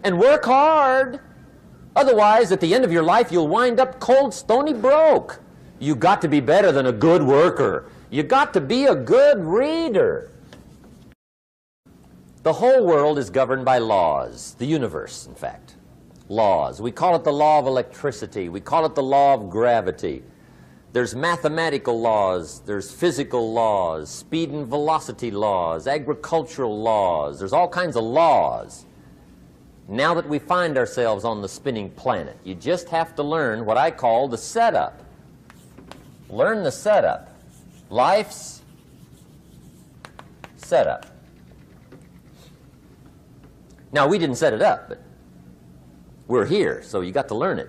and work hard. Otherwise, at the end of your life, you'll wind up cold, stony broke. You got to be better than a good worker. You got to be a good reader. The whole world is governed by laws. The universe, in fact. Laws. We call it the law of electricity. We call it the law of gravity. There's mathematical laws. There's physical laws, speed and velocity laws, agricultural laws. There's all kinds of laws. Now that we find ourselves on the spinning planet, you just have to learn what I call the setup. Learn the setup. Life's setup. Now, we didn't set it up, but we're here, so you got to learn it.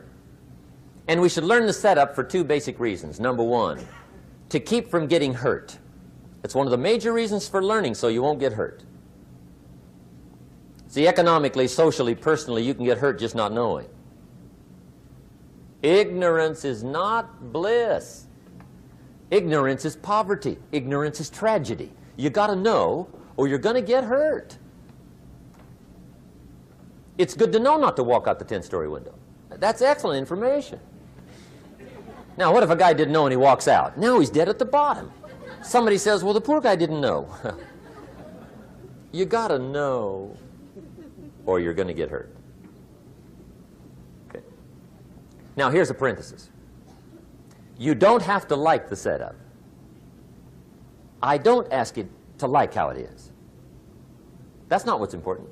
And we should learn the setup for 2 basic reasons. Number 1, to keep from getting hurt. It's one of the major reasons for learning, so you won't get hurt. See, economically, socially, personally, you can get hurt just not knowing. Ignorance is not bliss. Ignorance is poverty. Ignorance is tragedy. You got to know, or you're going to get hurt. It's good to know not to walk out the 10-story window. That's excellent information. Now, what if a guy didn't know and he walks out? Now he's dead at the bottom. Somebody says, well, the poor guy didn't know. You got to know, or you're going to get hurt. Okay. Now, here's a parenthesis. You don't have to like the setup. I don't ask you to like how it is. That's not what's important.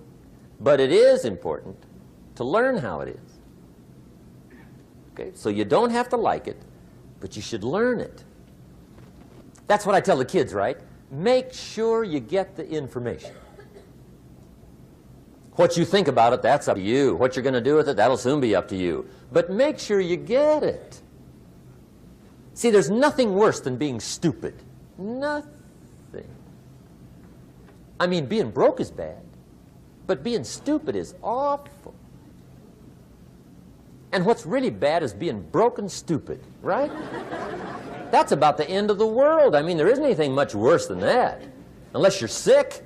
But it is important to learn how it is. Okay? So you don't have to like it, but you should learn it. That's what I tell the kids, right? Make sure you get the information. What you think about it, that's up to you. What you're going to do with it, that'll soon be up to you. But make sure you get it. See, there's nothing worse than being stupid. Nothing. I mean, being broke is bad, but being stupid is awful. And what's really bad is being broke and stupid, right? That's about the end of the world. I mean, there isn't anything much worse than that. Unless you're sick.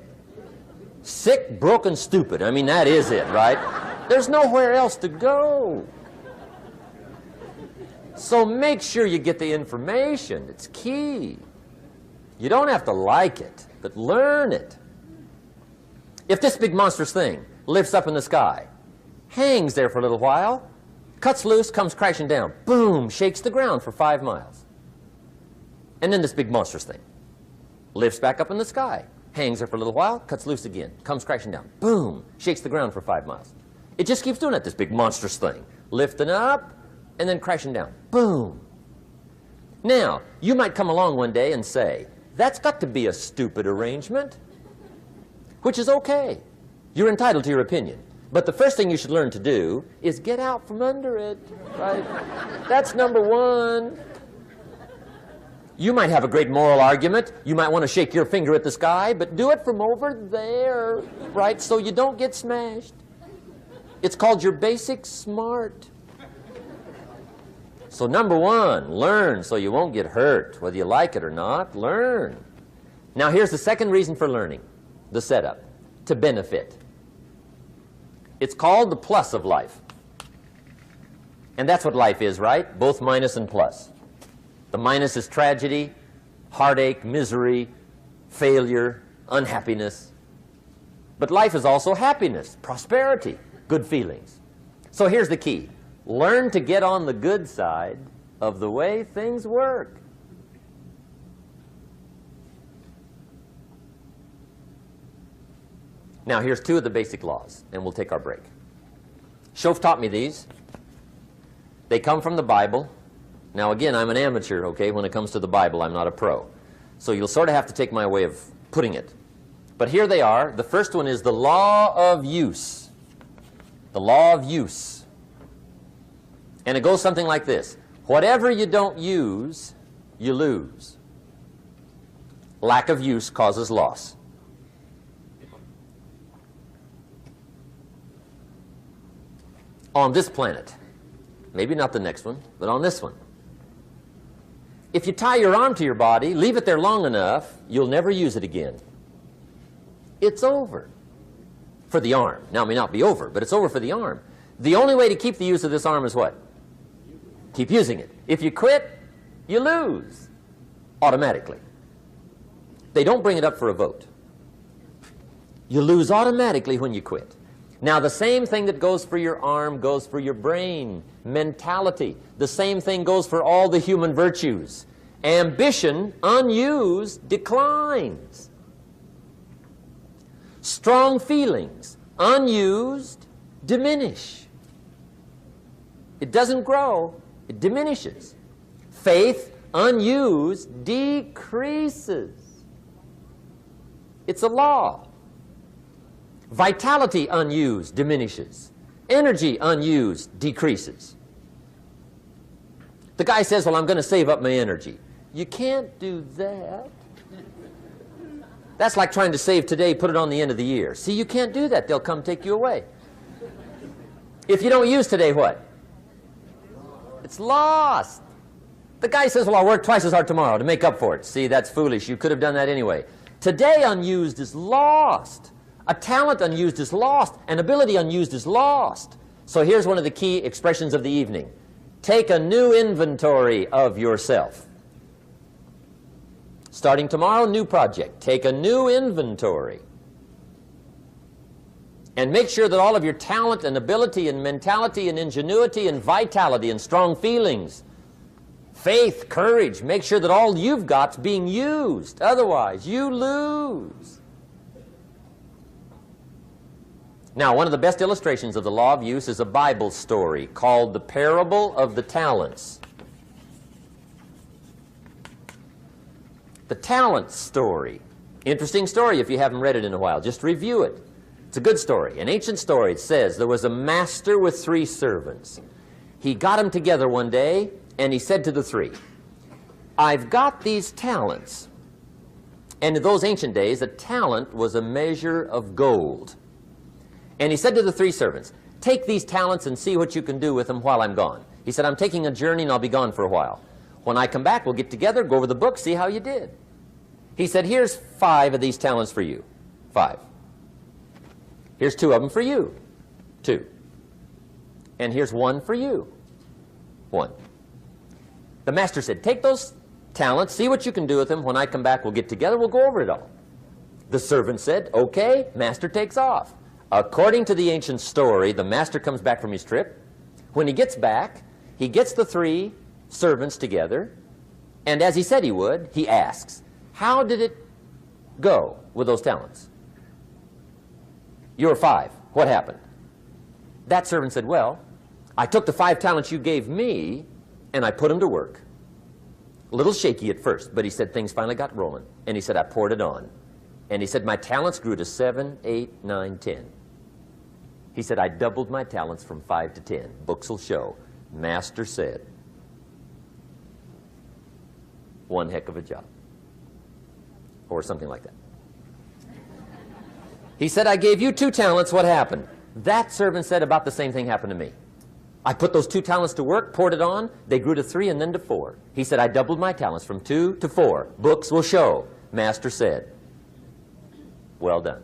Sick, broken, stupid. I mean, that is it, right? There's nowhere else to go. So make sure you get the information. It's key. You don't have to like it, but learn it. If this big monstrous thing lifts up in the sky, hangs there for a little while, cuts loose, comes crashing down, boom, shakes the ground for 5 miles. And then this big monstrous thing lifts back up in the sky, hangs there for a little while, cuts loose again, comes crashing down, boom, shakes the ground for 5 miles. It just keeps doing it, this big monstrous thing, lifting up and then crashing down, boom. Now, you might come along one day and say, that's got to be a stupid arrangement, which is okay. You're entitled to your opinion. But the first thing you should learn to do is get out from under it, right? That's number one. You might have a great moral argument. You might want to shake your finger at the sky, but do it from over there, right, so you don't get smashed. It's called your basic smart. So number one, learn so you won't get hurt. Whether you like it or not, learn. Now here's the second reason for learning, the setup, to benefit. It's called the plus of life. And that's what life is, right? Both minus and plus. The minus is tragedy, heartache, misery, failure, unhappiness. But life is also happiness, prosperity, good feelings. So here's the key. Learn to get on the good side of the way things work. Now, here's 2 of the basic laws, and we'll take our break. Shof taught me these. They come from the Bible. Now, again, I'm an amateur, okay? When it comes to the Bible, I'm not a pro. So you'll sort of have to take my way of putting it. But here they are. The first one is the law of use. The law of use. And it goes something like this. Whatever you don't use, you lose. Lack of use causes loss. On this planet, maybe not the next one, but on this one, if you tie your arm to your body, leave it there long enough, you'll never use it again. It's over for the arm. Now, it may not be over, but it's over for the arm. The only way to keep the use of this arm is what? Keep using it. If you quit, you lose automatically. They don't bring it up for a vote. You lose automatically when you quit. Now, the same thing that goes for your arm goes for your brain, mentality. The same thing goes for all the human virtues. Ambition, unused, declines. Strong feelings, unused, diminish. It doesn't grow, it diminishes. Faith, unused, decreases. It's a law. Vitality, unused, diminishes. Energy, unused, decreases. The guy says, well, I'm going to save up my energy. You can't do that. That's like trying to save today, put it on the end of the year. See, you can't do that. They'll come take you away. If you don't use today, what? It's lost. The guy says, well, I'll work twice as hard tomorrow to make up for it. See, that's foolish. You could have done that anyway. Today, unused is lost. A talent unused is lost. An ability unused is lost. So here's one of the key expressions of the evening. Take a new inventory of yourself. Starting tomorrow, new project. Take a new inventory. And make sure that all of your talent and ability and mentality and ingenuity and vitality and strong feelings, faith, courage, make sure that all you've got's being used. Otherwise, you lose. Now, one of the best illustrations of the law of use is a Bible story called the Parable of the Talents. The Talents story. Interesting story if you haven't read it in a while. Just review it. It's a good story. An ancient story. It says there was a master with 3 servants. He got them together one day and he said to the 3, I've got these talents. And in those ancient days, a talent was a measure of gold. And he said to the 3 servants, take these talents and see what you can do with them while I'm gone. He said, I'm taking a journey and I'll be gone for a while. When I come back, we'll get together, go over the book, see how you did. He said, here's 5 of these talents for you. 5. Here's 2 of them for you. 2. And here's 1 for you. 1. The master said, take those talents, see what you can do with them. When I come back, we'll get together, we'll go over it all. The servant said, okay, master takes off. According to the ancient story, the master comes back from his trip. When he gets back, he gets the 3 servants together, and as he said he would, he asks, how did it go with those talents? You were 5. What happened? That servant said, well, I took the 5 talents you gave me, and I put them to work. A little shaky at first, but he said things finally got rolling. And he said, I poured it on. And he said, my talents grew to 7, 8, 9, 10. He said, I doubled my talents from 5 to 10. Books will show. Master said, one heck of a job. Or something like that. He said, I gave you 2 talents. What happened? That servant said, about the same thing happened to me. I put those 2 talents to work, poured it on. They grew to 3 and then to 4. He said, I doubled my talents from 2 to 4. Books will show. Master said, well done.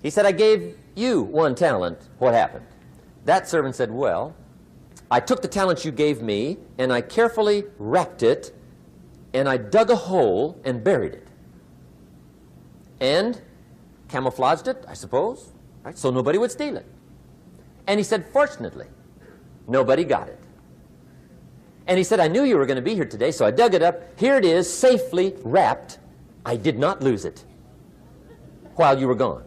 He said, I gave you 1 talent. What happened? That servant said, well, I took the talent you gave me, and I carefully wrapped it, and I dug a hole and buried it. And camouflaged it, I suppose, right? So nobody would steal it. And he said, fortunately, nobody got it. And he said, I knew you were going to be here today, so I dug it up. Here it is, safely wrapped. I did not lose it while you were gone.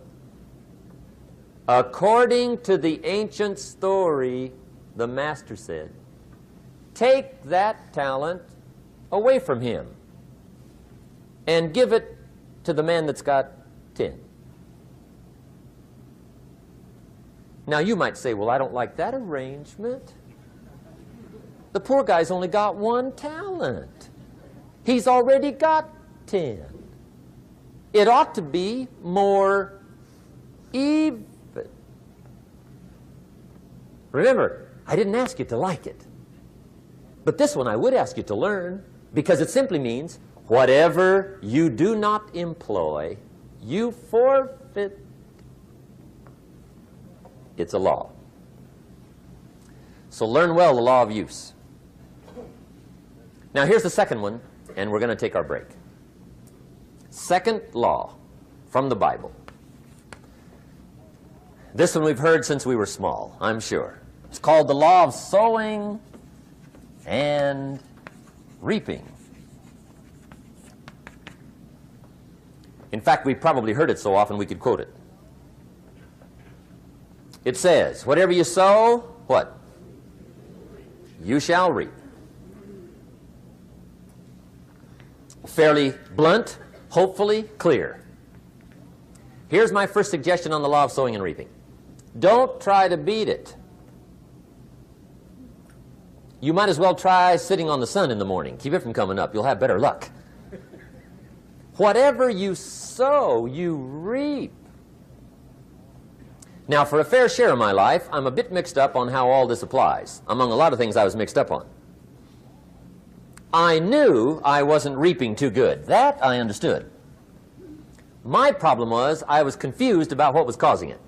According to the ancient story, the master said, take that talent away from him and give it to the man that's got 10. Now you might say, well, I don't like that arrangement. The poor guy's only got 1 talent. He's already got 10. It ought to be more even. Remember, I didn't ask you to like it. But this one I would ask you to learn, because it simply means whatever you do not employ, you forfeit. It's a law. So learn well the law of use. Now here's the second one, and we're going to take our break. Second law from the Bible. This one we've heard since we were small, I'm sure. It's called the law of sowing and reaping. In fact, we've probably heard it so often we could quote it. It says, whatever you sow, what? You shall reap. Fairly blunt, hopefully clear. Here's my first suggestion on the law of sowing and reaping. Don't try to beat it. You might as well try sitting on the sun in the morning. Keep it from coming up. You'll have better luck. Whatever you sow, you reap. Now, for a fair share of my life, I'm a bit mixed up on how all this applies. Among a lot of things I was mixed up on. I knew I wasn't reaping too good. That I understood. My problem was I was confused about what was causing it.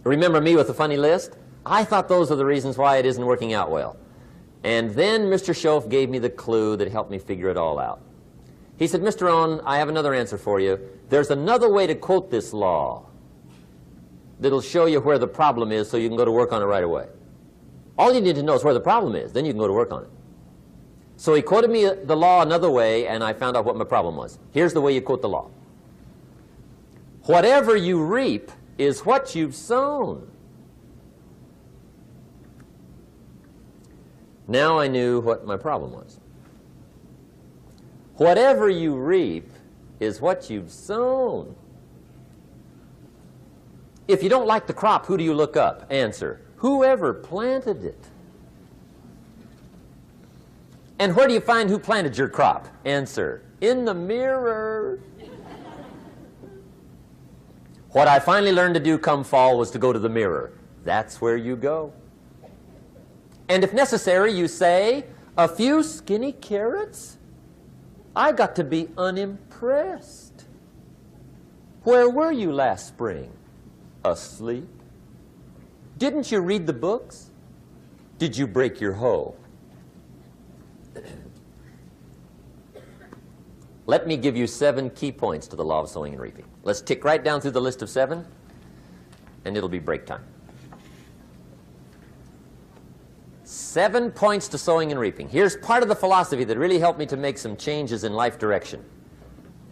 Remember me with the funny list? I thought those are the reasons why it isn't working out well. And then Mr. Schoaf gave me the clue that helped me figure it all out. He said, Mr. Rohn, I have another answer for you. There's another way to quote this law that'll show you where the problem is so you can go to work on it right away. All you need to know is where the problem is. Then you can go to work on it. So he quoted me the law another way, and I found out what my problem was. Here's the way you quote the law. Whatever you reap is what you've sown. Now I knew what my problem was. Whatever you reap is what you've sown. If you don't like the crop, who do you look up? Answer, whoever planted it. And where do you find who planted your crop? Answer, in the mirror. What I finally learned to do come fall was to go to the mirror. That's where you go. And if necessary, you say, a few skinny carrots? I got to be unimpressed. Where were you last spring? Asleep. Didn't you read the books? Did you break your hoe? Let me give you 7 key points to the law of sowing and reaping. Let's tick right down through the list of 7, and it'll be break time. 7 points to sowing and reaping. Here's part of the philosophy that really helped me to make some changes in life direction.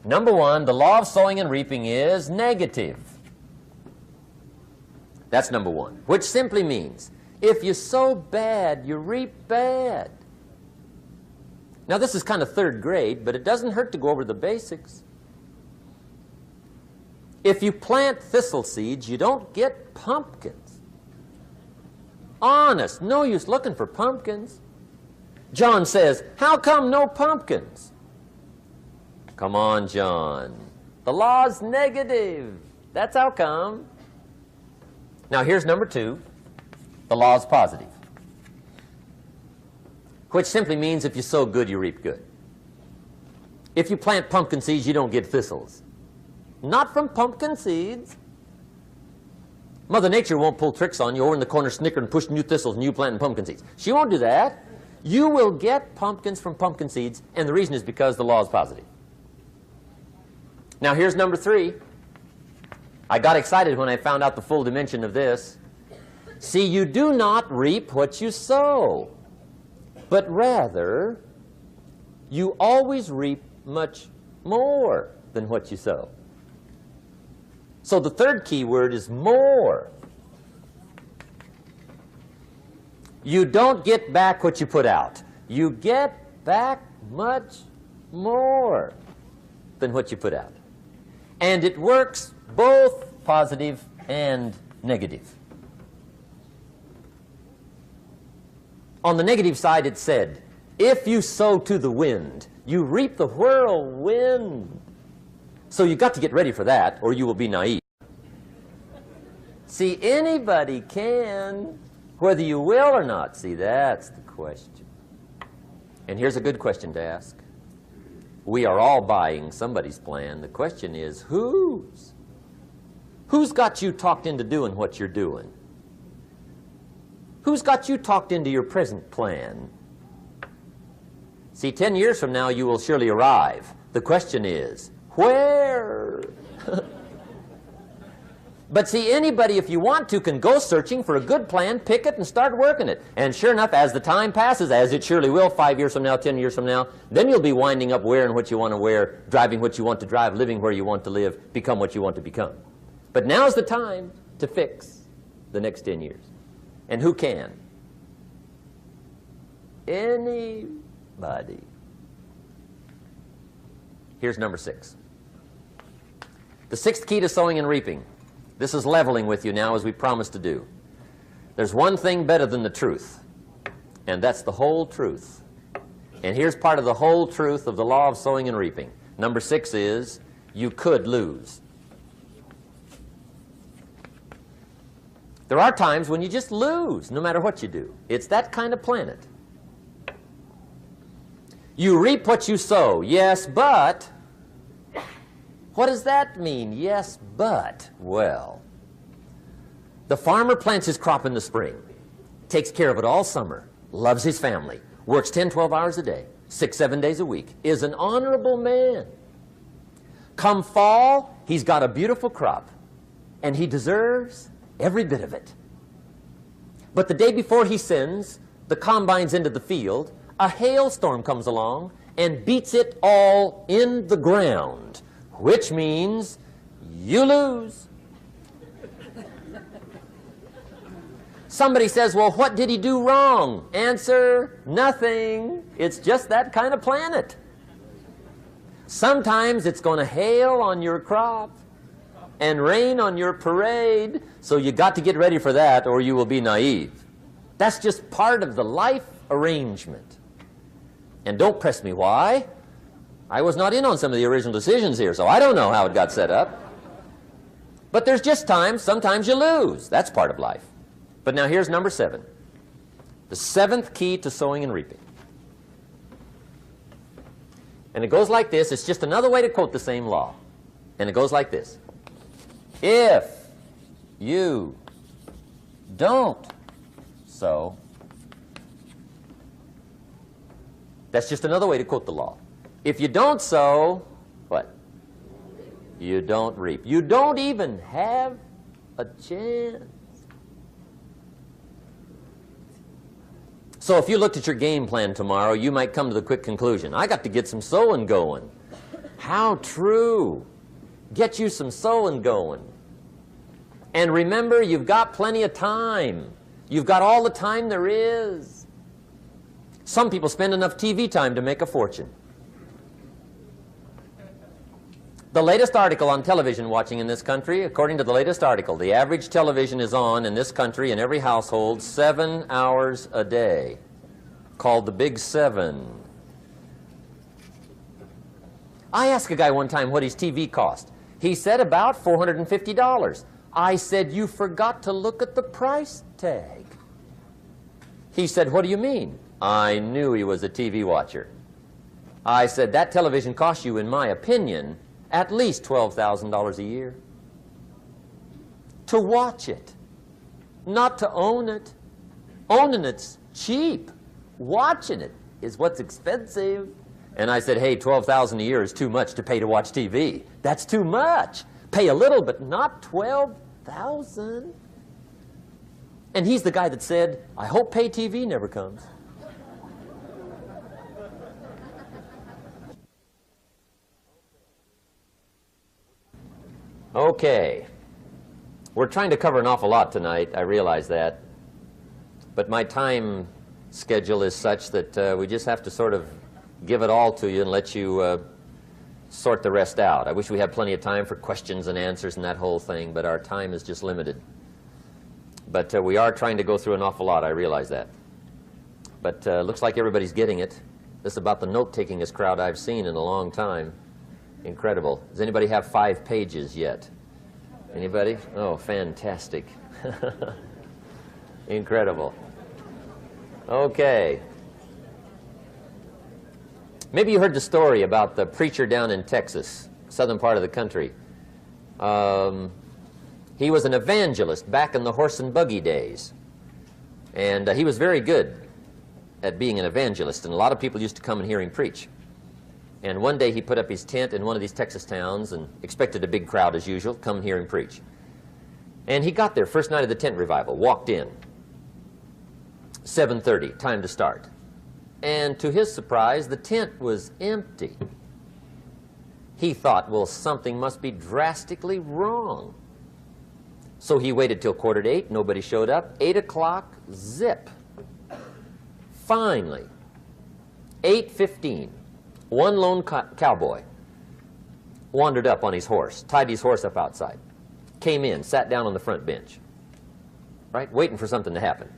Number 1, the law of sowing and reaping is negative. That's number 1, which simply means if you sow bad, you reap bad. Now, this is kind of 3rd grade, but it doesn't hurt to go over the basics. If you plant thistle seeds, you don't get pumpkins. Honest, no use looking for pumpkins. John says, how come no pumpkins? Come on, John. The law's negative. That's how come. Now, here's number 2. The law's positive, which simply means if you sow good, you reap good. If you plant pumpkin seeds, you don't get thistles. Not from pumpkin seeds. Mother Nature won't pull tricks on you over in the corner snickering, pushing you thistles and you planting pumpkin seeds. She won't do that. You will get pumpkins from pumpkin seeds, and the reason is because the law is positive. Now, here's number 3. I got excited when I found out the full dimension of this. See, you do not reap what you sow, but rather, you always reap much more than what you sow. So the 3rd key word is more. You don't get back what you put out. You get back much more than what you put out. And it works both positive and negative. On the negative side, it said, if you sow to the wind, you reap the whirlwind. So you've got to get ready for that, or you will be naive. See, anybody can, whether you will or not. See, that's the question. And here's a good question to ask. We are all buying somebody's plan. The question is, whose? Who's got you talked into doing what you're doing? Who's got you talked into your present plan? See, 10 years from now, you will surely arrive. The question is, where? But see, anybody, if you want to, can go searching for a good plan, pick it, and start working it. And sure enough, as the time passes, as it surely will 5 years from now, 10 years from now, then you'll be winding up wearing what you want to wear, driving what you want to drive, living where you want to live, become what you want to become. But now's the time to fix the next 10 years. And who can? Anybody. Here's number 6. The 6th key to sowing and reaping. This is leveling with you now, as we promised to do. There's one thing better than the truth, and that's the whole truth. And here's part of the whole truth of the law of sowing and reaping. Number 6 is, you could lose. There are times when you just lose, no matter what you do. It's that kind of planet. You reap what you sow, yes, but... What does that mean, yes, but? Well, the farmer plants his crop in the spring, takes care of it all summer, loves his family, works 10, 12 hours a day, 6, 7 days a week, is an honorable man. Come fall, he's got a beautiful crop, and he deserves every bit of it. But the day before he sends the combines into the field, a hailstorm comes along and beats it all in the ground, which means you lose. Somebody says, well, what did he do wrong? Answer, nothing. It's just that kind of planet. Sometimes it's going to hail on your crop and rain on your parade, so you got to get ready for that or you will be naive. That's just part of the life arrangement. And don't press me why. I was not in on some of the original decisions here, so I don't know how it got set up. But there's just times, sometimes you lose. That's part of life. But now here's number 7. The 7th key to sowing and reaping. And it goes like this. It's just another way to quote the same law. And it goes like this. If you don't sow, that's just another way to quote the law. If you don't sow, what? You don't reap. You don't even have a chance. So if you looked at your game plan tomorrow, you might come to the quick conclusion, I got to get some sowing going. How true. Get you some sowing going. And remember, you've got plenty of time. You've got all the time there is. Some people spend enough TV time to make a fortune. The latest article on television watching in this country, according to the latest article, the average television is on in this country in every household 7 hours a day, called the Big 7. I asked a guy one time what his TV cost. He said about $450. I said, you forgot to look at the price tag. He said, what do you mean? I knew he was a TV watcher. I said, that television costs you, in my opinion, at least $12,000 a year. To watch it, not to own it. Owning it's cheap. Watching it is what's expensive. And I said, hey, $12,000 a year is too much to pay to watch TV. That's too much. Pay a little, but not $12,000. And he's the guy that said, I hope pay TV never comes. Okay. We're trying to cover an awful lot tonight, I realize that. But my time schedule is such that we just have to sort of give it all to you and let you sort the rest out. I wish we had plenty of time for questions and answers and that whole thing, but our time is just limited. But we are trying to go through an awful lot, I realize that. But looks like everybody's getting it. This is about the note-takingest crowd I've seen in a long time. Incredible. Does anybody have 5 pages yet? Anybody? Oh, fantastic. Incredible. Okay. Maybe you heard the story about the preacher down in Texas, southern part of the country. He was an evangelist back in the horse and buggy days. And he was very good at being an evangelist, and a lot of people used to come and hear him preach. And one day he put up his tent in one of these Texas towns and expected a big crowd as usual, come hear him preach. And he got there, first night of the tent revival, walked in. 7:30, time to start. And to his surprise, the tent was empty. He thought, well, something must be drastically wrong. So he waited till 7:45, nobody showed up. 8 o'clock, zip. Finally, 8:15, one lone cowboy wandered up on his horse, tied his horse up outside, came in, sat down on the front bench, right, waiting for something to happen.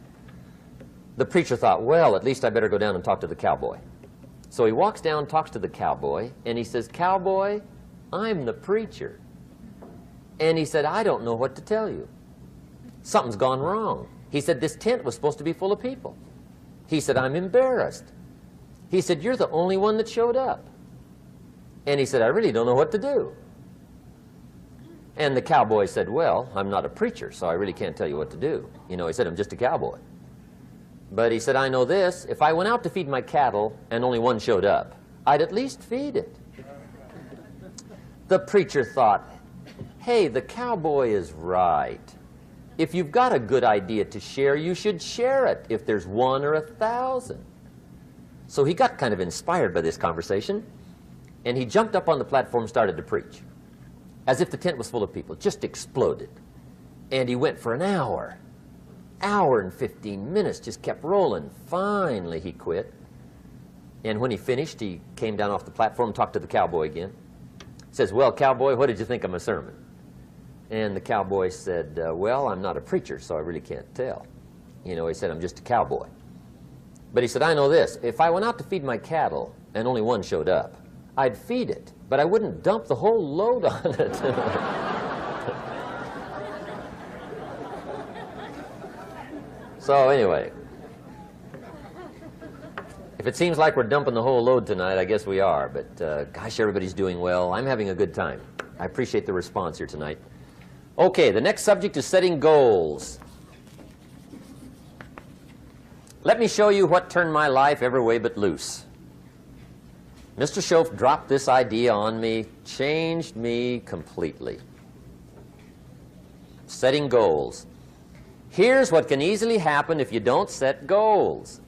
The preacher thought, well, at least I better go down and talk to the cowboy. So he walks down, talks to the cowboy, and he says, cowboy, I'm the preacher. And he said, I don't know what to tell you. Something's gone wrong. He said, this tent was supposed to be full of people. He said, I'm embarrassed. He said, you're the only one that showed up. And he said, I really don't know what to do. And the cowboy said, well, I'm not a preacher, so I really can't tell you what to do. You know, he said, I'm just a cowboy. But he said, I know this, if I went out to feed my cattle and only one showed up, I'd at least feed it. The preacher thought, hey, the cowboy is right. If you've got a good idea to share, you should share it, if there's 1 or 1,000. So he got kind of inspired by this conversation, and he jumped up on the platform and started to preach, as if the tent was full of people, just exploded. And he went for an hour and 15 minutes, just kept rolling. Finally, he quit. And when he finished, he came down off the platform, talked to the cowboy again. Says, well, cowboy, what did you think of my sermon? And the cowboy said, well, I'm not a preacher, so I really can't tell. You know, he said, I'm just a cowboy. But he said, I know this. If I went out to feed my cattle and only one showed up, I'd feed it, but I wouldn't dump the whole load on it. So anyway, if it seems like we're dumping the whole load tonight, I guess we are. But gosh, everybody's doing well. I'm having a good time. I appreciate the response here tonight. Okay, the next subject is setting goals. Let me show you what turned my life every way but loose. Mr. Schoaf dropped this idea on me, changed me completely. Setting goals. Here's what can easily happen if you don't set goals.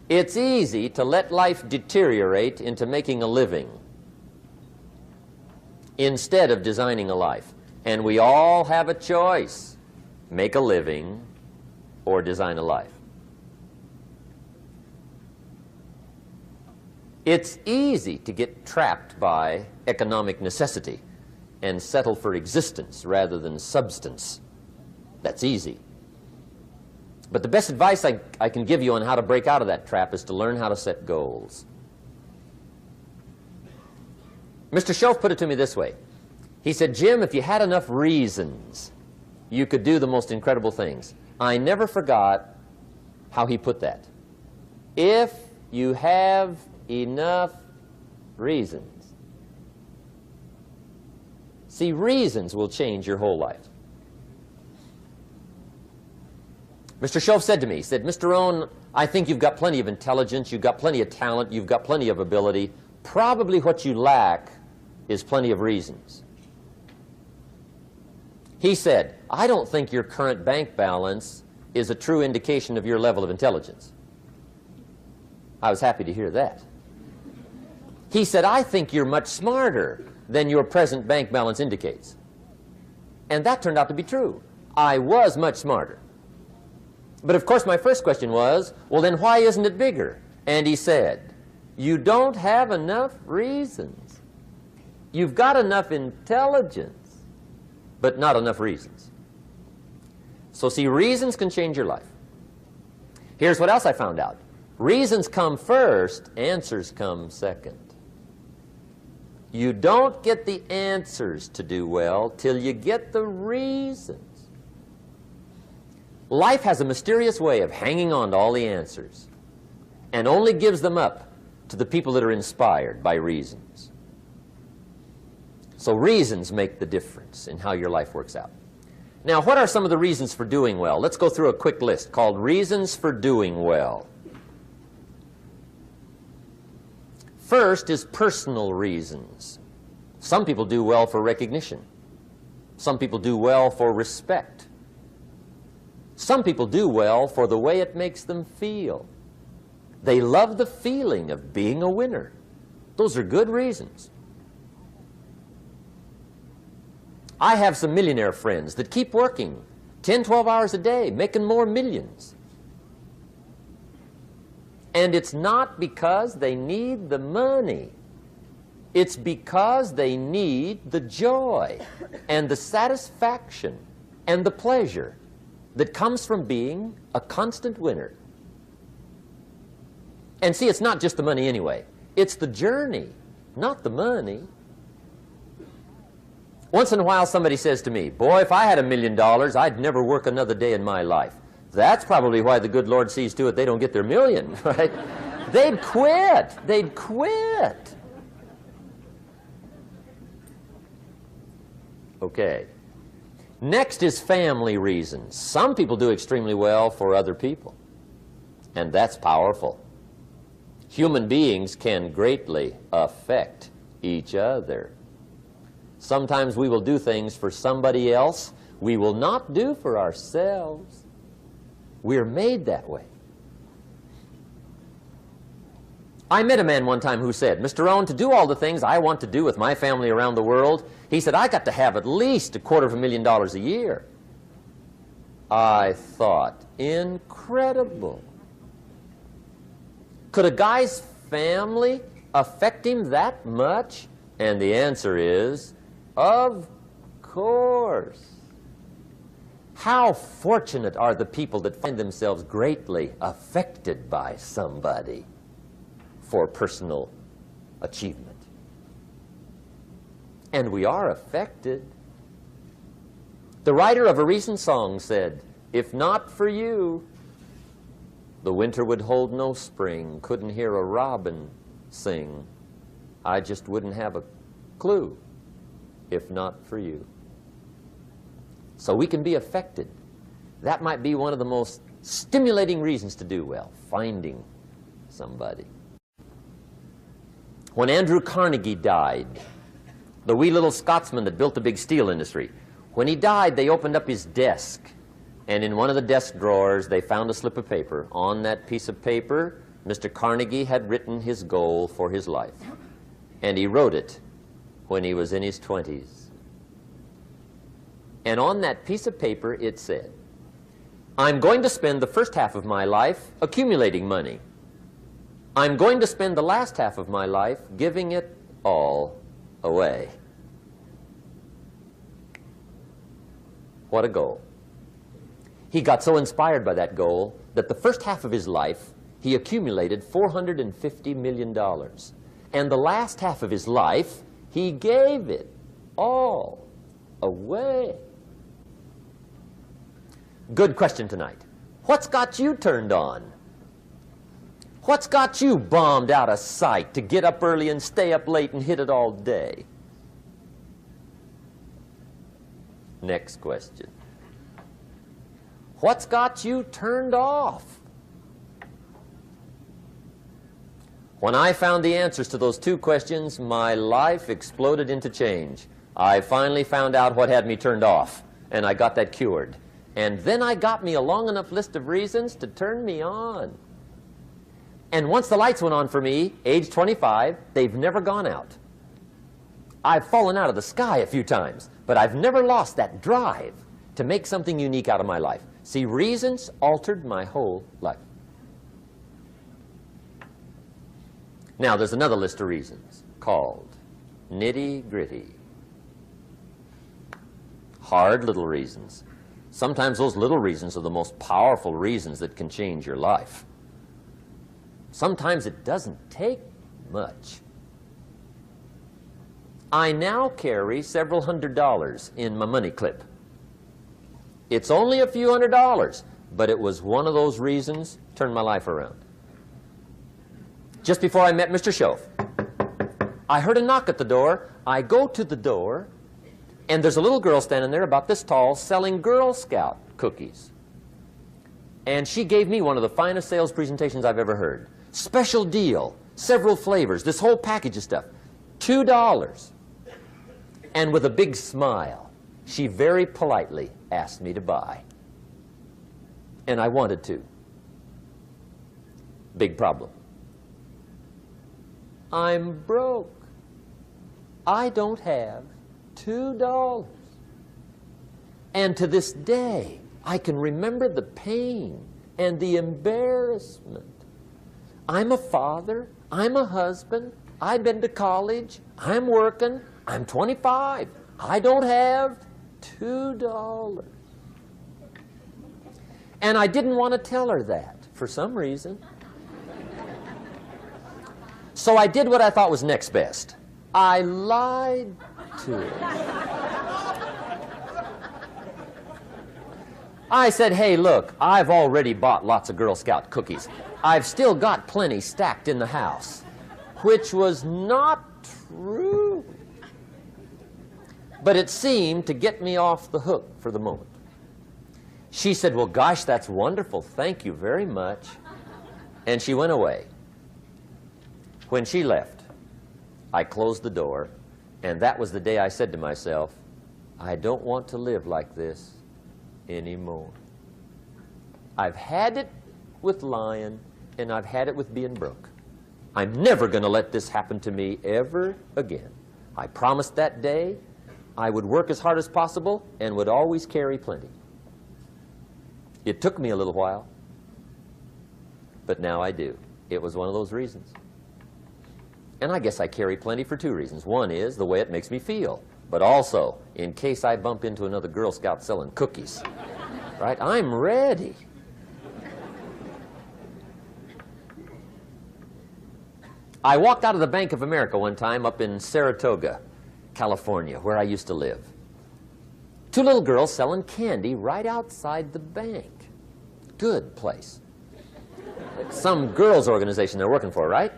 It's easy to let life deteriorate into making a living instead of designing a life. And we all have a choice. Make a living or design a life. It's easy to get trapped by economic necessity and settle for existence rather than substance. That's easy. But the best advice I can give you on how to break out of that trap is to learn how to set goals. Mr. Schoaf put it to me this way. He said, Jim, if you had enough reasons, you could do the most incredible things. I never forgot how he put that. If you have enough reasons. See, reasons will change your whole life. Mr. Schoaf said to me, he said, Mr. Rohn, I think you've got plenty of intelligence, you've got plenty of talent, you've got plenty of ability. Probably what you lack is plenty of reasons. He said, I don't think your current bank balance is a true indication of your level of intelligence. I was happy to hear that. He said, I think you're much smarter than your present bank balance indicates. And that turned out to be true. I was much smarter. But of course my first question was, well then why isn't it bigger? And he said, you don't have enough reasons. You've got enough intelligence, but not enough reasons. So see, reasons can change your life. Here's what else I found out. Reasons come first, answers come second. You don't get the answers to do well till you get the reasons. Life has a mysterious way of hanging on to all the answers and only gives them up to the people that are inspired by reasons. So reasons make the difference in how your life works out. Now, what are some of the reasons for doing well? Let's go through a quick list called Reasons for Doing Well. First is personal reasons. Some people do well for recognition. Some people do well for respect. Some people do well for the way it makes them feel. They love the feeling of being a winner. Those are good reasons. I have some millionaire friends that keep working 10, 12 hours a day, making more millions. And it's not because they need the money. It's because they need the joy and the satisfaction and the pleasure that comes from being a constant winner. And see, it's not just the money anyway. It's the journey, not the money. Once in a while somebody says to me, boy, if I had $1 million, I'd never work another day in my life. That's probably why the good Lord sees to it they don't get their million, right? They'd quit. They'd quit. Okay. Next is family reasons. Some people do extremely well for other people, and that's powerful. Human beings can greatly affect each other. Sometimes we will do things for somebody else we will not do for ourselves. We're made that way. I met a man one time who said, Mr. Rohn, to do all the things I want to do with my family around the world, he said, I got to have at least $250,000 a year. I thought, incredible. Could a guy's family affect him that much? And the answer is, of course. How fortunate are the people that find themselves greatly affected by somebody for personal achievement. And we are affected. The writer of a recent song said, "If not for you, the winter would hold no spring, couldn't hear a robin sing. I just wouldn't have a clue if not for you." So we can be affected. That might be one of the most stimulating reasons to do well, finding somebody. When Andrew Carnegie died, the wee little Scotsman that built the big steel industry, when he died, they opened up his desk, and in one of the desk drawers, they found a slip of paper. On that piece of paper, Mr. Carnegie had written his goal for his life, and he wrote it when he was in his 20s. And on that piece of paper, it said, "I'm going to spend the first half of my life accumulating money. I'm going to spend the last half of my life giving it all away." What a goal. He got so inspired by that goal that the first half of his life, he accumulated $450 million. And the last half of his life, he gave it all away. Good question tonight. What's got you turned on? What's got you bombed out of sight to get up early and stay up late and hit it all day? Next question. What's got you turned off? When I found the answers to those two questions, my life exploded into change. I finally found out what had me turned off, and I got that cured. And then I got me a long enough list of reasons to turn me on. And once the lights went on for me, age 25, they've never gone out. I've fallen out of the sky a few times, but I've never lost that drive to make something unique out of my life. See, reasons altered my whole life. Now, there's another list of reasons called nitty-gritty. Hard little reasons. Sometimes those little reasons are the most powerful reasons that can change your life. Sometimes it doesn't take much. I now carry several $100s in my money clip. It's only a few $100s, but it was one of those reasons turned my life around. Just before I met Mr. Schoaf, I heard a knock at the door. I go to the door, and there's a little girl standing there about this tall selling Girl Scout cookies. And she gave me one of the finest sales presentations I've ever heard. Special deal, several flavors, this whole package of stuff, $2. And with a big smile, she very politely asked me to buy. And I wanted to. Big problem. I'm broke. I don't have $2. And to this day, I can remember the pain and the embarrassment. I'm a father. I'm a husband. I've been to college. I'm working. I'm 25. I don't have $2. And I didn't want to tell her that for some reason. So I did what I thought was next best. I lied to her. I said, "Hey, look, I've already bought lots of Girl Scout cookies. I've still got plenty stacked in the house," which was not true. But it seemed to get me off the hook for the moment. She said, "Well, gosh, that's wonderful. Thank you very much." And she went away. When she left, I closed the door, and that was the day I said to myself, I don't want to live like this anymore. I've had it with lying, and I've had it with being broke. I'm never going to let this happen to me ever again. I promised that day I would work as hard as possible and would always carry plenty. It took me a little while, but now I do. It was one of those reasons. And I guess I carry plenty for two reasons. One is the way it makes me feel, but also in case I bump into another Girl Scout selling cookies. Right? I'm ready. I walked out of the Bank of America one time up in Saratoga, California, where I used to live. Two little girls selling candy right outside the bank. Good place. Some girls' organization they're working for, right?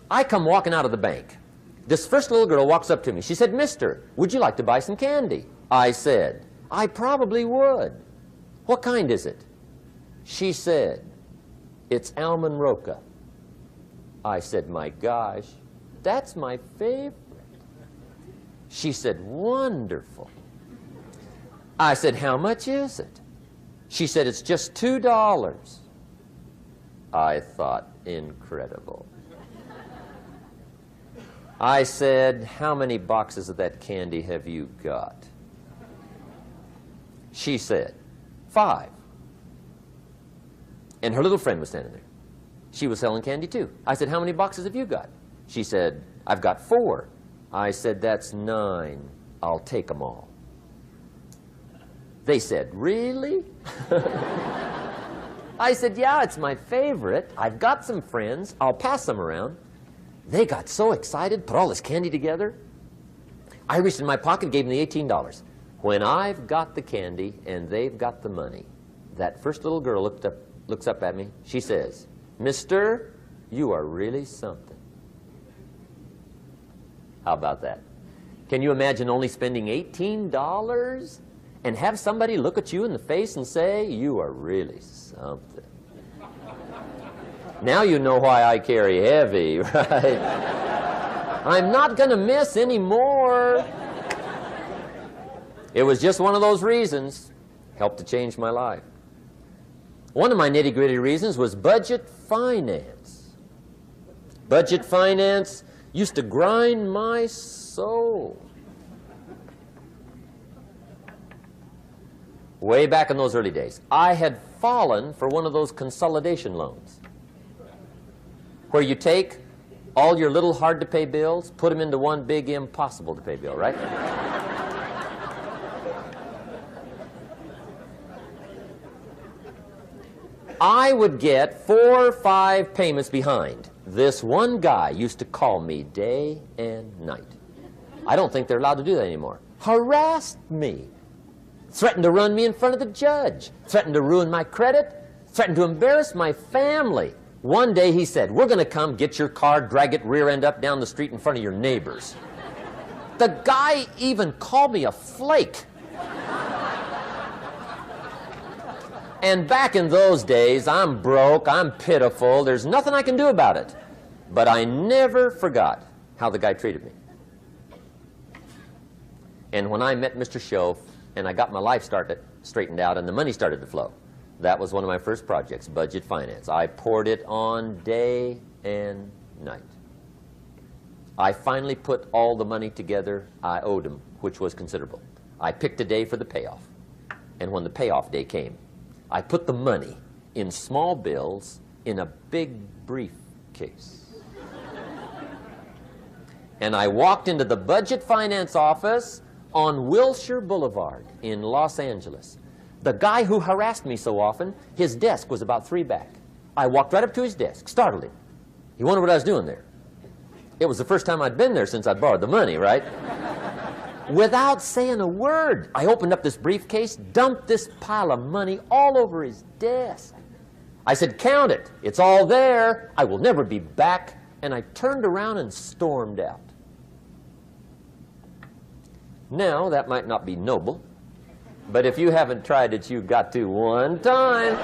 I come walking out of the bank. This first little girl walks up to me. She said, "Mister, would you like to buy some candy?" I said, "I probably would." "What kind is it?" She said, "It's almond roca." I said, "My gosh, that's my favorite." She said, "Wonderful." I said, "How much is it?" She said, "It's just $2. I thought, incredible. I said, "How many boxes of that candy have you got?" She said, 5. And her little friend was standing there. She was selling candy too. I said, "How many boxes have you got?" She said, "I've got 4. I said, "That's 9. I'll take them all." They said, "Really?" I said, "Yeah, it's my favorite. I've got some friends. I'll pass them around." They got so excited, put all this candy together. I reached in my pocket, gave them the $18. When I've got the candy and they've got the money, that first little girl looks up at me. She says, "Mister, you are really something." How about that? Can you imagine only spending $18 and have somebody look at you in the face and say, "You are really something"? Now you know why I carry heavy, right? I'm not going to miss anymore. It was just one of those reasons. Helped to change my life. One of my nitty-gritty reasons was budget finance. Budget finance used to grind my soul. Way back in those early days, I had fallen for one of those consolidation loans, where you take all your little hard-to-pay bills, put them into one big impossible-to-pay bill, right? I would get 4 or 5 payments behind. This one guy used to call me day and night. I don't think they're allowed to do that anymore. Harassed me. Threatened to run me in front of the judge. Threatened to ruin my credit. Threatened to embarrass my family. One day he said, "We're going to come get your car, drag it rear end up down the street in front of your neighbors." The guy even called me a flake. And back in those days, I'm broke, I'm pitiful, there's nothing I can do about it. But I never forgot how the guy treated me. And when I met Mr. Schoaf and I got my life straightened out and the money started to flow, that was one of my first projects, budget finance. I poured it on day and night. I finally put all the money together I owed him, which was considerable. I picked a day for the payoff. And when the payoff day came, I put the money in small bills in a big briefcase. And I walked into the budget finance office on Wilshire Boulevard in Los Angeles. The guy who harassed me so often, his desk was about 3 back. I walked right up to his desk, startled him. He wondered what I was doing there. It was the first time I'd been there since I'd borrowed the money, right? Without saying a word, I opened up this briefcase, dumped this pile of money all over his desk. I said, "Count it. It's all there. I will never be back." And I turned around and stormed out. Now, that might not be noble, but if you haven't tried it, you've got to one time.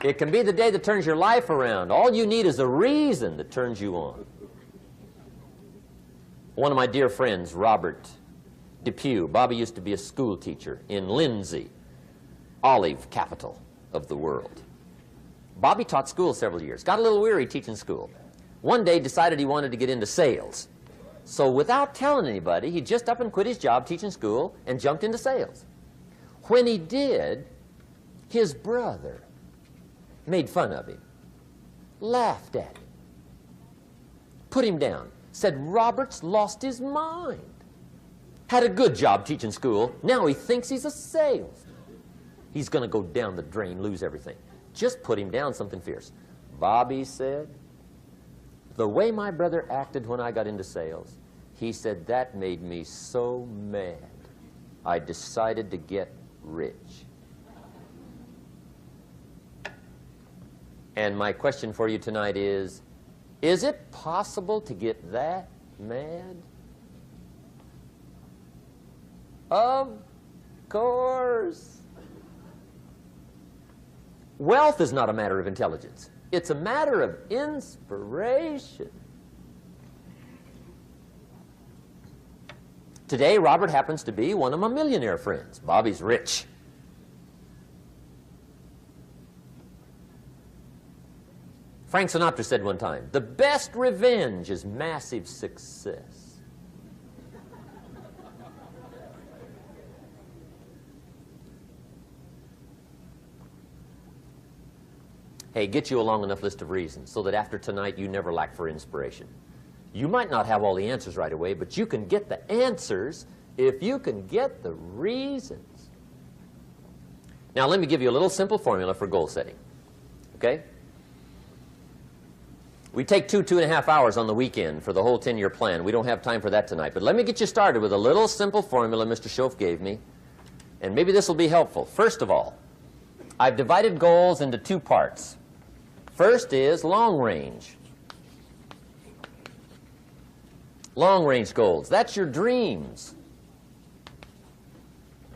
It can be the day that turns your life around. All you need is a reason that turns you on. One of my dear friends, Robert Depew, Bobby used to be a school teacher in Lindsay, olive capital of the world. Bobby taught school several years, got a little weary teaching school. One day decided he wanted to get into sales. So without telling anybody, he just up and quit his job teaching school and jumped into sales. When he did, his brother made fun of him, laughed at him, put him down, said Robert's lost his mind. Had a good job teaching school. Now he thinks he's a salesman. He's going to go down the drain, lose everything. Just put him down something fierce. Bobby said, the way my brother acted when I got into sales, he said that made me so mad. I decided to get rich. And my question for you tonight is it possible to get that mad? Of course. Wealth is not a matter of intelligence. It's a matter of inspiration. Today, Robert happens to be one of my millionaire friends. Bobby's rich. Frank Sinatra said one time, the best revenge is massive success. Hey, get you a long enough list of reasons so that after tonight you never lack for inspiration. You might not have all the answers right away, but you can get the answers if you can get the reasons. Now, let me give you a little simple formula for goal setting. Okay? We take 2.5 hours on the weekend for the whole 10-year plan. We don't have time for that tonight. But let me get you started with a little simple formula Mr. Schoaf gave me. And maybe this will be helpful. First of all, I've divided goals into two parts. First is long range. Long range goals. That's your dreams.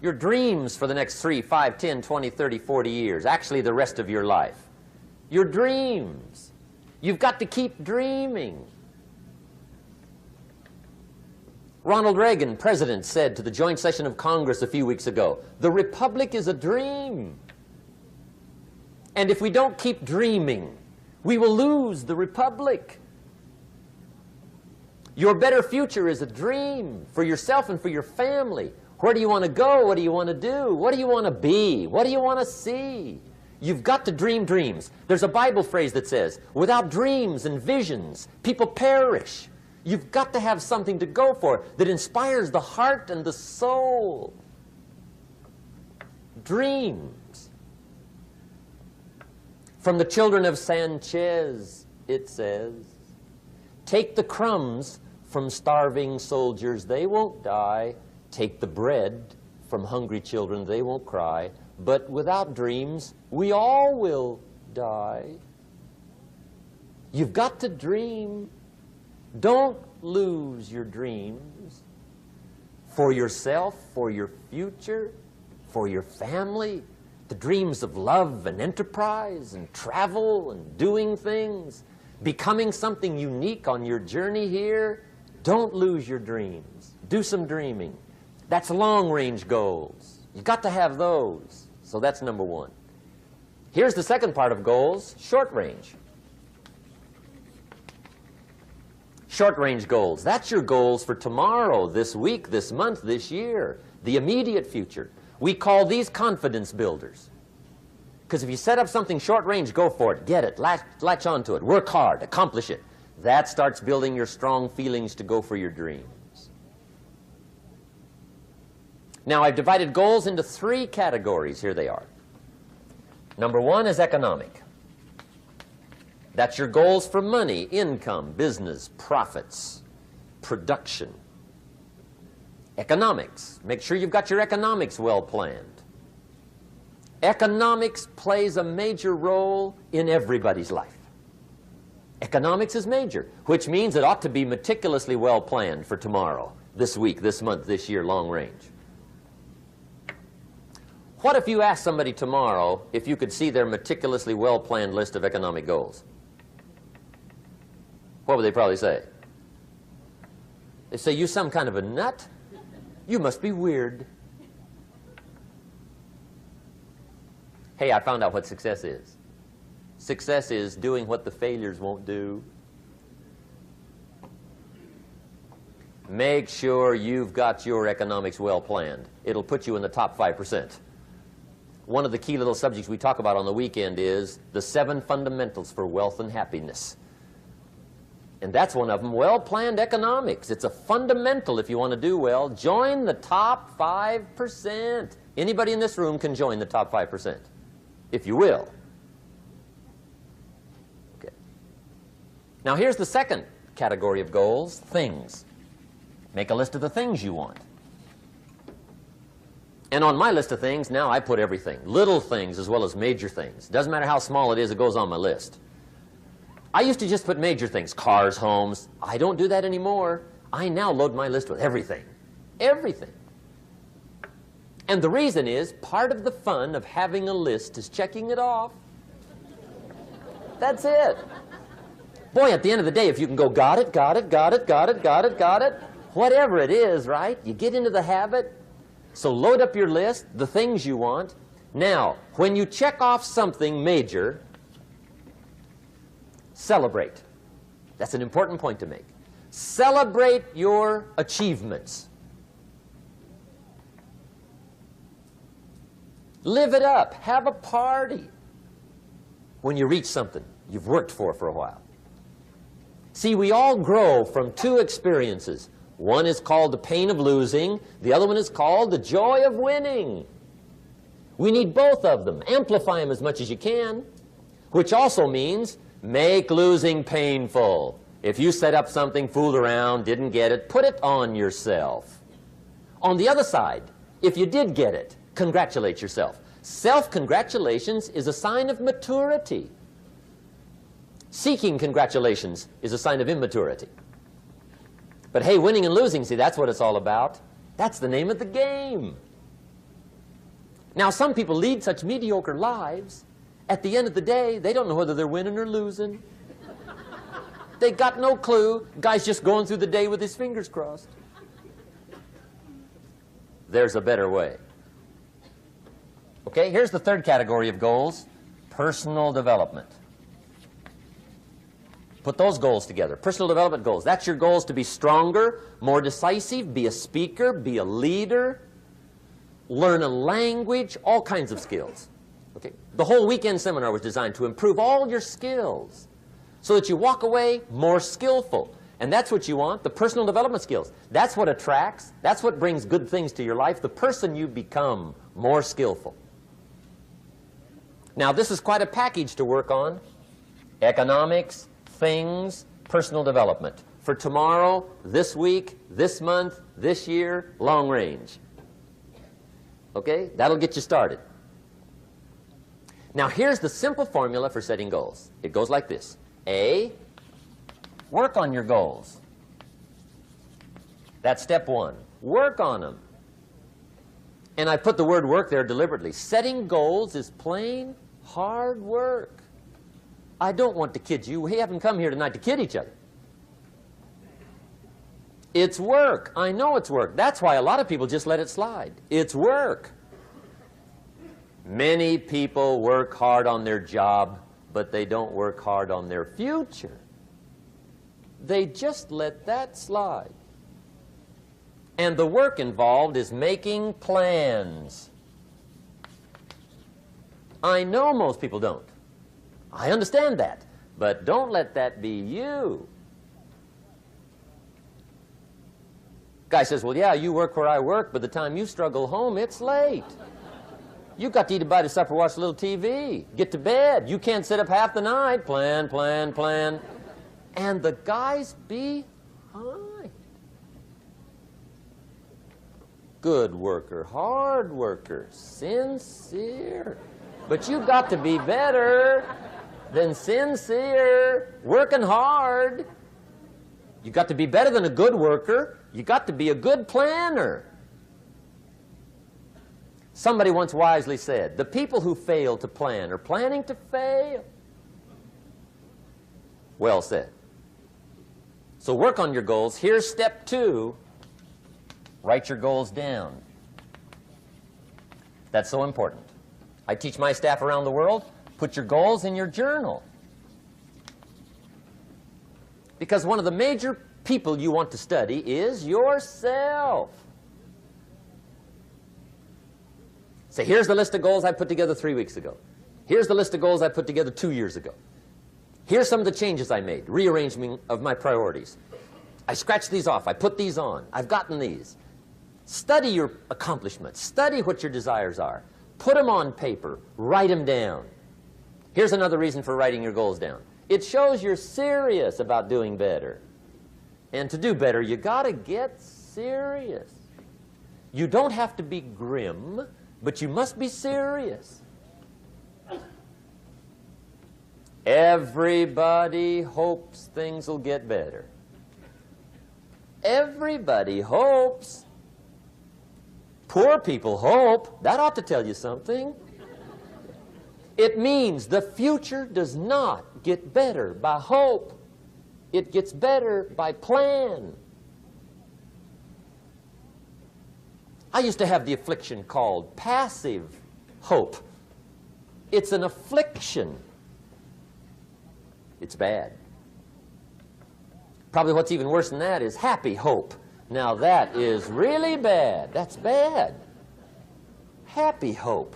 Your dreams for the next 3, 5, 10, 20, 30, 40 years. Actually, the rest of your life. Your dreams. You've got to keep dreaming. Ronald Reagan, president, said to the joint session of Congress a few weeks ago, the Republic is a dream. And if we don't keep dreaming, we will lose the Republic. Your better future is a dream for yourself and for your family. Where do you want to go? What do you want to do? What do you want to be? What do you want to see? You've got to dream dreams. There's a Bible phrase that says, without dreams and visions, people perish. You've got to have something to go for that inspires the heart and the soul. Dreams. From the children of Sanchez, it says, take the crumbs from starving soldiers, they won't die. Take the bread from hungry children, they won't cry. But without dreams, we all will die. You've got to dream. Don't lose your dreams for yourself, for your future, for your family. The dreams of love and enterprise and travel and doing things, becoming something unique on your journey here. Don't lose your dreams. Do some dreaming. That's long-range goals. You've got to have those. So that's number one. Here's the second part of goals, short range. Short-range goals. That's your goals for tomorrow, this week, this month, this year, the immediate future. We call these confidence builders. Because if you set up something short-range, go for it, get it, latch onto it, work hard, accomplish it. That starts building your strong feelings to go for your dreams. Now, I've divided goals into 3 categories. Here they are. Number 1 is economic. That's your goals for money, income, business, profits, production. Economics. Make sure you've got your economics well planned. Economics plays a major role in everybody's life. Economics is major, which means it ought to be meticulously well planned for tomorrow, this week, this month, this year, long range. What if you asked somebody tomorrow if you could see their meticulously well-planned list of economic goals? What would they probably say? They say, you some kind of a nut? You must be weird. Hey, I found out what success is. Success is doing what the failures won't do. Make sure you've got your economics well planned. It'll put you in the top 5%. One of the key little subjects we talk about on the weekend is the 7 fundamentals for wealth and happiness. And that's one of them, well-planned economics. It's a fundamental if you want to do well. Join the top 5%. Anybody in this room can join the top 5%, if you will. Okay. Now here's the second category of goals, things. Make a list of the things you want. And on my list of things, now I put everything. Little things as well as major things. Doesn't matter how small it is, it goes on my list. I used to just put major things, cars, homes. I don't do that anymore. I now load my list with everything. Everything. And the reason is, part of the fun of having a list is checking it off. That's it. Boy, at the end of the day, if you can go, got it, got it, got it, got it, got it, got it, whatever it is, right? You get into the habit. So load up your list, the things you want. Now, when you check off something major, celebrate. That's an important point to make. Celebrate your achievements. Live it up. Have a party when you reach something you've worked for a while. See, we all grow from two experiences. One is called the pain of losing. The other one is called the joy of winning. We need both of them. Amplify them as much as you can, which also means make losing painful. If you set up something, fooled around, didn't get it, put it on yourself. On the other side, if you did get it, congratulate yourself. Self-congratulations is a sign of maturity. Seeking congratulations is a sign of immaturity. But hey, winning and losing, see, that's what it's all about. That's the name of the game. Now, some people lead such mediocre lives, at the end of the day, they don't know whether they're winning or losing. They got no clue. Guy's just going through the day with his fingers crossed. There's a better way. Okay, here's the third category of goals, personal development. Put those goals together. Personal development goals. That's your goals to be stronger, more decisive, be a speaker, be a leader, learn a language, all kinds of skills. Okay? The whole weekend seminar was designed to improve all your skills so that you walk away more skillful. And that's what you want, the personal development skills. That's what attracts, that's what brings good things to your life, the person you become more skillful. Now, this is quite a package to work on. Economics, things, personal development. For tomorrow, this week, this month, this year, long range. Okay? That'll get you started. Now, here's the simple formula for setting goals. It goes like this. A, work on your goals. That's step one. Work on them. And I put the word work there deliberately. Setting goals is plain hard work. I don't want to kid you. We haven't come here tonight to kid each other. It's work. I know it's work. That's why a lot of people just let it slide. It's work. Many people work hard on their job, but they don't work hard on their future. They just let that slide. And the work involved is making plans. I know most people don't. I understand that, but don't let that be you. Guy says, well, yeah, you work where I work, but the time you struggle home, it's late. You've got to eat a bite of supper, watch a little TV, get to bed. You can't sit up half the night. Plan, plan, plan. And the guy's behind. Good worker, hard worker, sincere. But you've got to be better than sincere, working hard. You've got to be better than a good worker. You've got to be a good planner. Somebody once wisely said, the people who fail to plan are planning to fail. Well said. So work on your goals. Here's step two. Write your goals down. That's so important. I teach my staff around the world, put your goals in your journal. Because one of the major people you want to study is yourself. So here's the list of goals I put together 3 weeks ago. Here's the list of goals I put together 2 years ago. Here's some of the changes I made, rearrangement of my priorities. I scratched these off. I put these on. I've gotten these. Study your accomplishments. Study what your desires are. Put them on paper. Write them down. Here's another reason for writing your goals down. It shows you're serious about doing better. And to do better, you got to get serious. You don't have to be grim, but you must be serious. Everybody hopes things will get better. Everybody hopes. Poor people hope. That ought to tell you something. It means the future does not get better by hope. It gets better by plan. I used to have the affliction called passive hope. It's an affliction. It's bad. Probably what's even worse than that is happy hope. Now that is really bad. That's bad. Happy hope.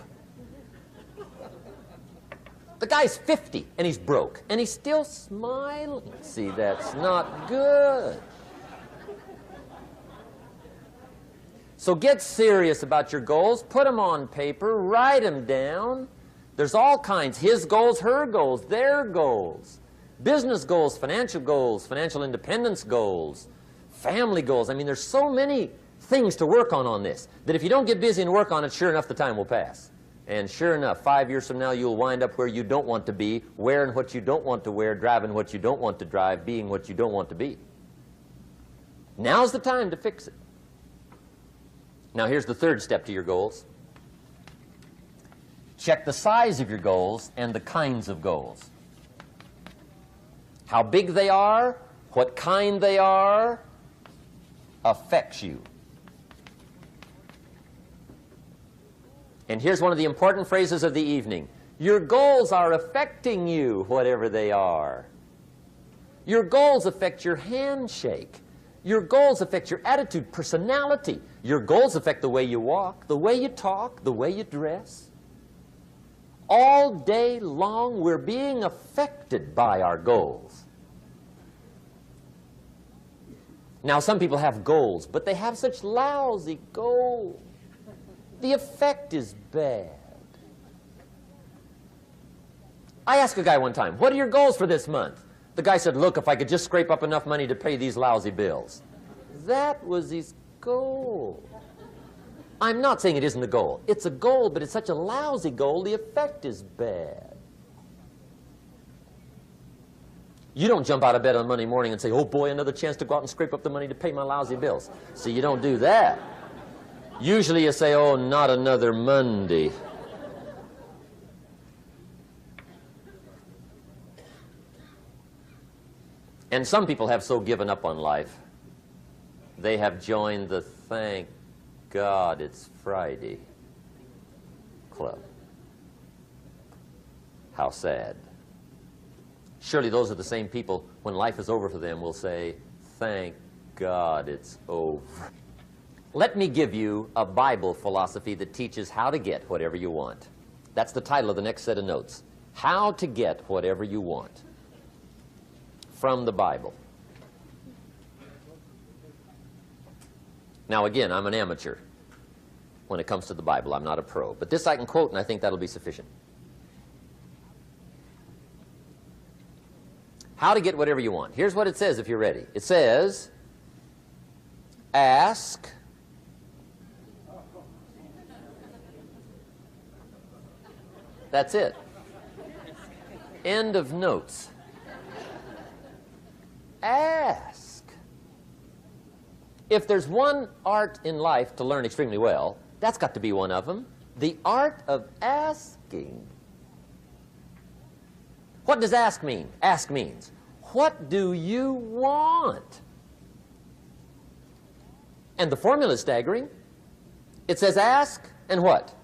The guy's 50 and he's broke and he's still smiling. See, that's not good. So get serious about your goals. Put them on paper. Write them down. There's all kinds. His goals, her goals, their goals. Business goals, financial independence goals, family goals. I mean, there's so many things to work on this that if you don't get busy and work on it, sure enough, the time will pass. And sure enough, 5 years from now, you'll wind up where you don't want to be, wearing what you don't want to wear, driving what you don't want to drive, being what you don't want to be. Now's the time to fix it. Now, here's the third step to your goals. Check the size of your goals and the kinds of goals. How big they are, what kind they are, affects you. And here's one of the important phrases of the evening. Your goals are affecting you, whatever they are. Your goals affect your handshake. Your goals affect your attitude, personality. Your goals affect the way you walk, the way you talk, the way you dress. All day long, we're being affected by our goals. Now, some people have goals, but they have such lousy goals. The effect is bad. I asked a guy one time, what are your goals for this month? The guy said, look, if I could just scrape up enough money to pay these lousy bills. That was his goal. I'm not saying it isn't a goal. It's a goal, but it's such a lousy goal, the effect is bad. You don't jump out of bed on Monday morning and say, oh boy, another chance to go out and scrape up the money to pay my lousy bills. See, you don't do that. Usually you say, oh, not another Monday. And some people have so given up on life, they have joined the thank God it's Friday club. How sad. Surely those are the same people, when life is over for them, will say, thank God it's over. Let me give you a Bible philosophy that teaches how to get whatever you want. That's the title of the next set of notes. How to get whatever you want. From the Bible. Now again, I'm an amateur when it comes to the Bible. I'm not a pro. But this I can quote, and I think that'll be sufficient. How to get whatever you want. Here's what it says if you're ready. It says, ask. That's it. End of notes. Ask. If there's one art in life to learn extremely well, that's got to be one of them. The art of asking. What does ask mean? Ask means, what do you want? And the formula is staggering. It says ask and what?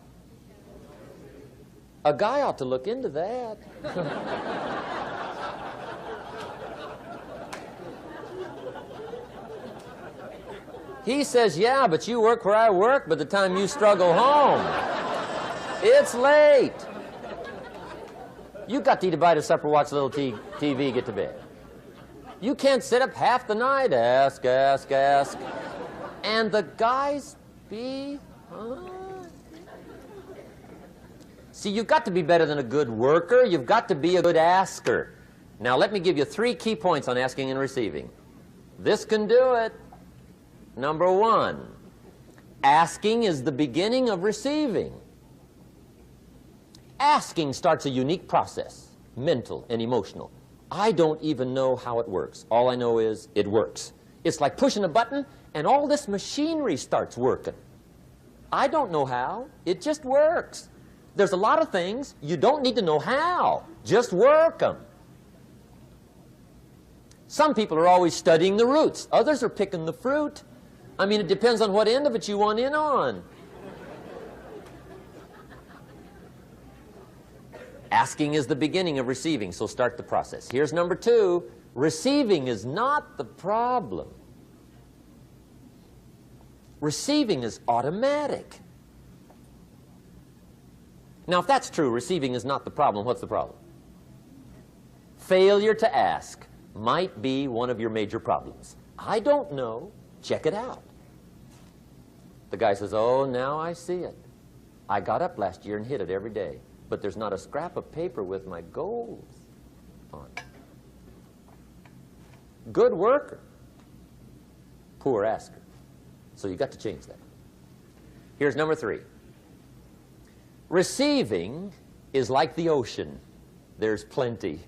A guy ought to look into that. He says, yeah, but you work where I work, by the time you struggle home, it's late. You got to eat a bite of supper, watch a little TV, get to bed. You can't sit up half the night, ask. And the guys be, See, you've got to be better than a good worker. You've got to be a good asker. Now, let me give you 3 key points on asking and receiving. This can do it. Number 1, asking is the beginning of receiving. Asking starts a unique process, mental and emotional. I don't even know how it works. All I know is it works. It's like pushing a button and all this machinery starts working. I don't know how. It just works. There's a lot of things you don't need to know how. Just work them. Some people are always studying the roots. Others are picking the fruit. I mean, it depends on what end of it you want in on. Asking is the beginning of receiving, so start the process. Here's number 2. Receiving is not the problem. Receiving is automatic. Now, if that's true, receiving is not the problem, what's the problem? Failure to ask might be one of your major problems. I don't know. Check it out. The guy says, oh, now I see it. I got up last year and hit it every day, but there's not a scrap of paper with my goals on it. Good worker, poor asker. So you got to change that. Here's number 3. Receiving is like the ocean. There's plenty,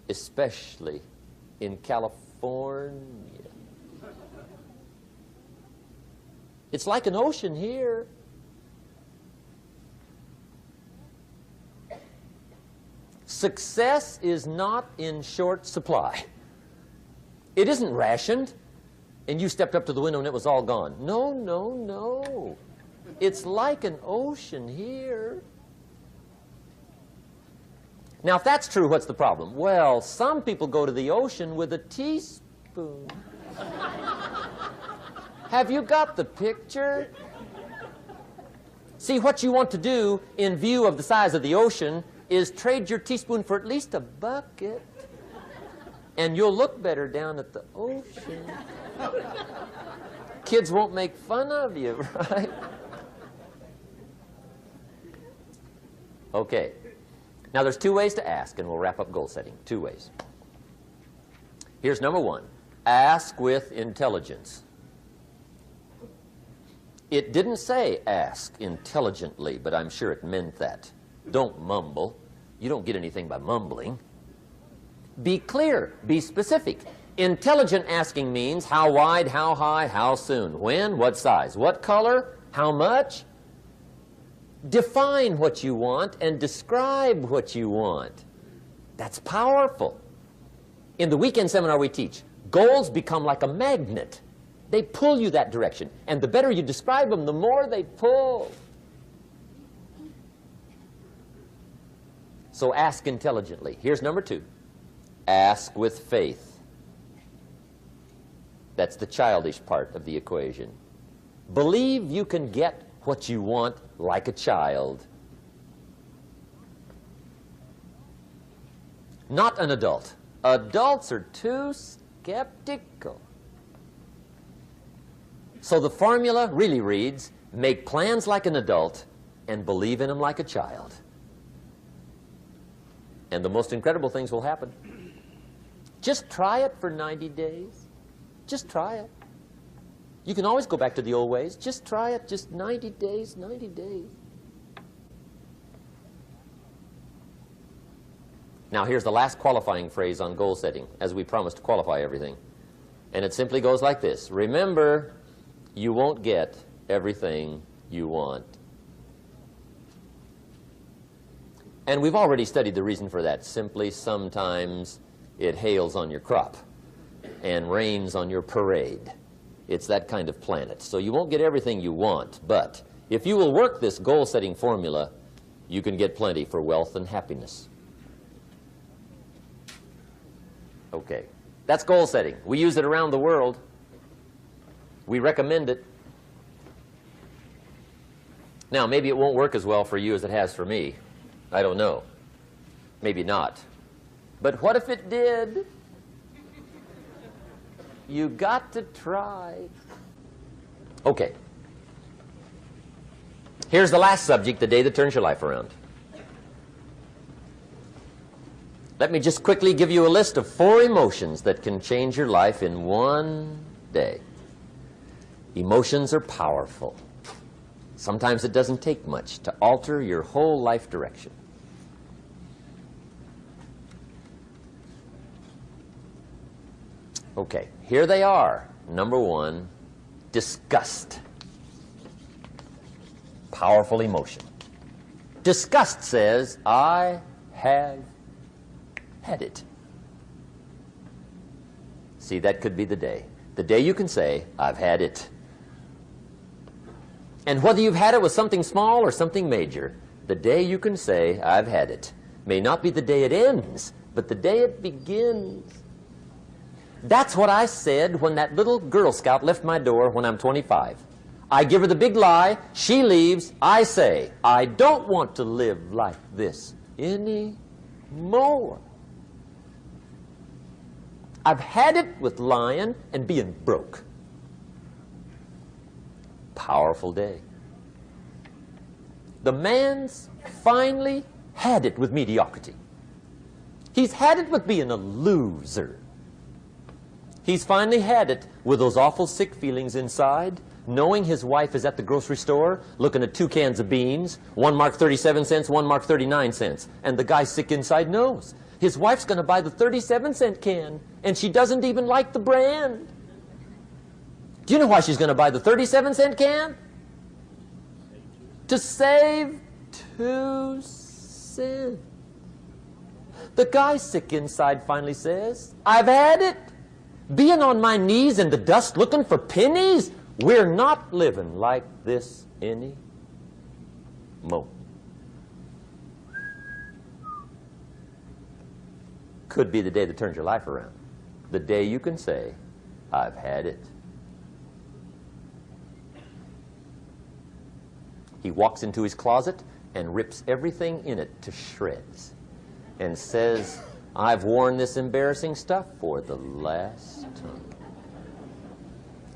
especially in California. It's like an ocean here. Success is not in short supply. It isn't rationed, and you stepped up to the window and it was all gone. No, no, no. It's like an ocean here. Now, if that's true, what's the problem? Well, some people go to the ocean with a teaspoon. Have you got the picture? See, what you want to do in view of the size of the ocean is trade your teaspoon for at least a bucket, and you'll look better down at the ocean. Kids won't make fun of you, right? Okay. Now, there's 2 ways to ask, and we'll wrap up goal setting. 2 ways. Here's number 1. Ask with intelligence. It didn't say ask intelligently, but I'm sure it meant that. Don't mumble. You don't get anything by mumbling. Be clear. Be specific. Intelligent asking means how wide, how high, how soon, when, what size, what color, how much. Define what you want and describe what you want. That's powerful. In the weekend seminar we teach, goals become like a magnet. They pull you that direction. And the better you describe them, the more they pull. So ask intelligently. Here's number 2. Ask with faith. That's the childish part of the equation. Believe you can get what you want like a child. Not an adult. Adults are too skeptical. So the formula really reads, make plans like an adult and believe in them like a child. And the most incredible things will happen. Just try it for 90 days. Just try it. You can always go back to the old ways. Just try it, just 90 days, 90 days. Now, here's the last qualifying phrase on goal setting, as we promised to qualify everything. And it simply goes like this. Remember, you won't get everything you want. And we've already studied the reason for that. Simply, sometimes it hails on your crop and rains on your parade. It's that kind of planet. So you won't get everything you want, but if you will work this goal-setting formula, you can get plenty for wealth and happiness. Okay, that's goal setting. We use it around the world. We recommend it. Now, maybe it won't work as well for you as it has for me. I don't know. Maybe not. But what if it did? You got to try. Okay. Here's the last subject, the day that turns your life around. Let me just quickly give you a list of 4 emotions that can change your life in one day. Emotions are powerful. Sometimes it doesn't take much to alter your whole life direction. Okay, here they are. Number 1, disgust. Powerful emotion. Disgust says, I have had it. See, that could be the day. The day you can say, I've had it. And whether you've had it with something small or something major, the day you can say, I've had it, may not be the day it ends, but the day it begins. That's what I said when that little Girl Scout left my door when I'm 25. I give her the big lie, she leaves, I say, I don't want to live like this anymore. I've had it with lying and being broke. Powerful day. The man's finally had it with mediocrity. He's had it with being a loser. He's finally had it with those awful sick feelings inside, knowing his wife is at the grocery store looking at 2 cans of beans, one marked 37 cents, one marked 39 cents. And the guy sick inside knows his wife's going to buy the 37-cent can, and she doesn't even like the brand. Do you know why she's going to buy the 37-cent can? To save 2 cents. The guy sick inside finally says, I've had it. Being on my knees in the dust looking for pennies, we're not living like this anymore. Could be the day that turns your life around. The day you can say, I've had it. He walks into his closet and rips everything in it to shreds and says, I've worn this embarrassing stuff for the last time.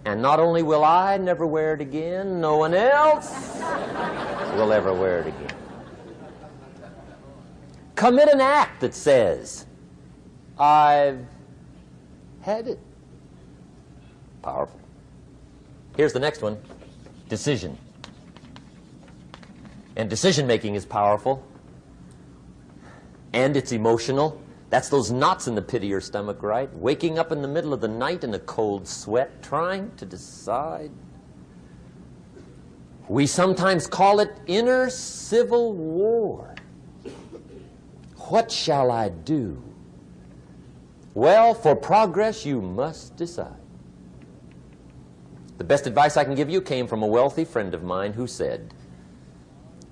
And not only will I never wear it again, no one else will ever wear it again. Commit an act that says, I've had it. Powerful. Here's the next one. Decision. And decision making is powerful. And it's emotional. That's those knots in the pit of your stomach, right? Waking up in the middle of the night in a cold sweat, trying to decide. We sometimes call it inner civil war. What shall I do? Well, for progress, you must decide. The best advice I can give you came from a wealthy friend of mine who said,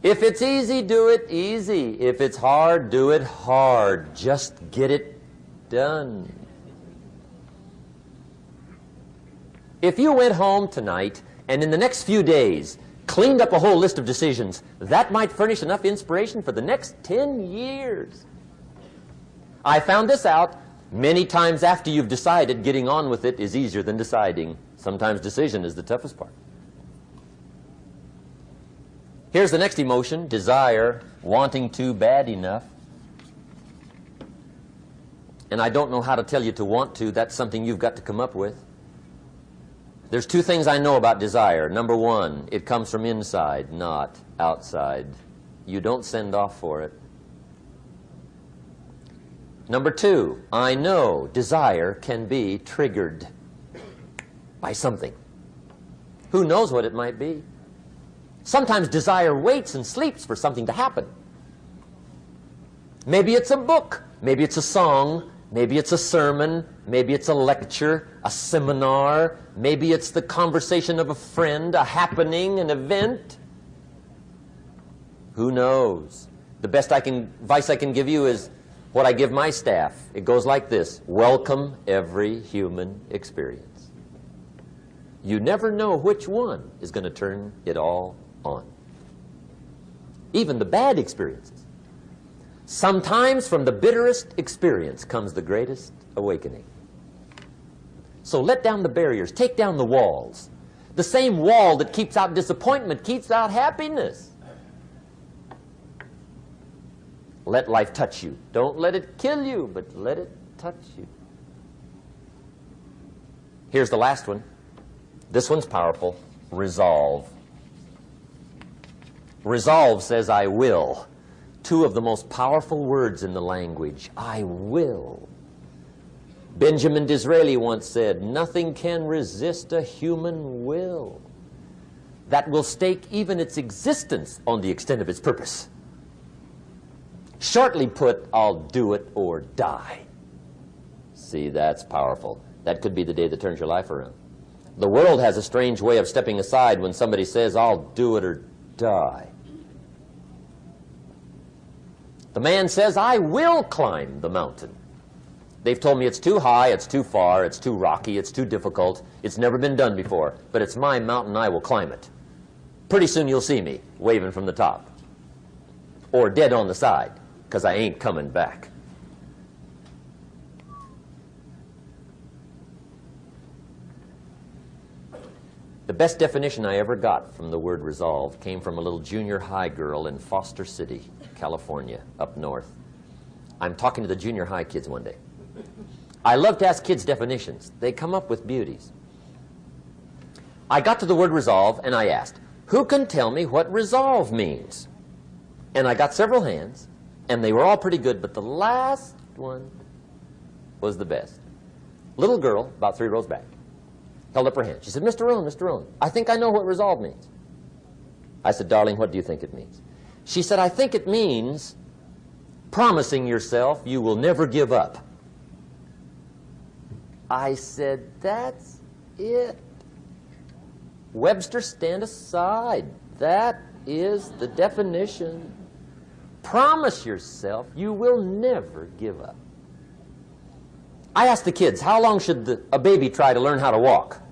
if it's easy, do it easy. If it's hard, do it hard. Just get it done. If you went home tonight and in the next few days cleaned up a whole list of decisions, that might furnish enough inspiration for the next 10 years. I found this out many times after you've decided. Getting on with it is easier than deciding. Sometimes decision is the toughest part. Here's the next emotion, desire, wanting to bad enough. And I don't know how to tell you to want to. That's something you've got to come up with. There's 2 things I know about desire. Number 1, it comes from inside, not outside. You don't send off for it. Number 2, I know desire can be triggered by something. Who knows what it might be? Sometimes desire waits and sleeps for something to happen. Maybe it's a book, maybe it's a song, maybe it's a sermon, maybe it's a lecture, a seminar, maybe it's the conversation of a friend, a happening, an event. Who knows? The best advice I can give you is what I give my staff. It goes like this: welcome every human experience. You never know which one is going to turn it all on. Even the bad experiences. Sometimes from the bitterest experience comes the greatest awakening. So let down the barriers, take down the walls. The same wall that keeps out disappointment keeps out happiness. Let life touch you. Don't let it kill you, but let it touch you. Here's the last one. This one's powerful. Resolve. Resolve says, I will. Two of the most powerful words in the language. I will. Benjamin Disraeli once said, nothing can resist a human will that will stake even its existence on the extent of its purpose. Shortly put, I'll do it or die. See, that's powerful. That could be the day that turns your life around. The world has a strange way of stepping aside when somebody says, I'll do it or die. The man says, I will climb the mountain. They've told me it's too high, it's too far, it's too rocky, it's too difficult, it's never been done before, but it's my mountain, I will climb it. Pretty soon you'll see me waving from the top. Or dead on the side, because I ain't coming back. The best definition I ever got from the word resolve came from a little junior high girl in Foster City, California, up north. I'm talking to the junior high kids one day. I love to ask kids definitions. They come up with beauties. I got to the word resolve and I asked, who can tell me what resolve means? And I got several hands, and they were all pretty good, but the last one was the best. Little girl, about 3 rows back, held up her hand. She said, Mr. Rohn, I think I know what resolve means. I said, darling, what do you think it means? She said, I think it means promising yourself you will never give up. I said, that's it. Webster, stand aside. That is the definition. Promise yourself you will never give up. I asked the kids, how long should a baby try to learn how to walk?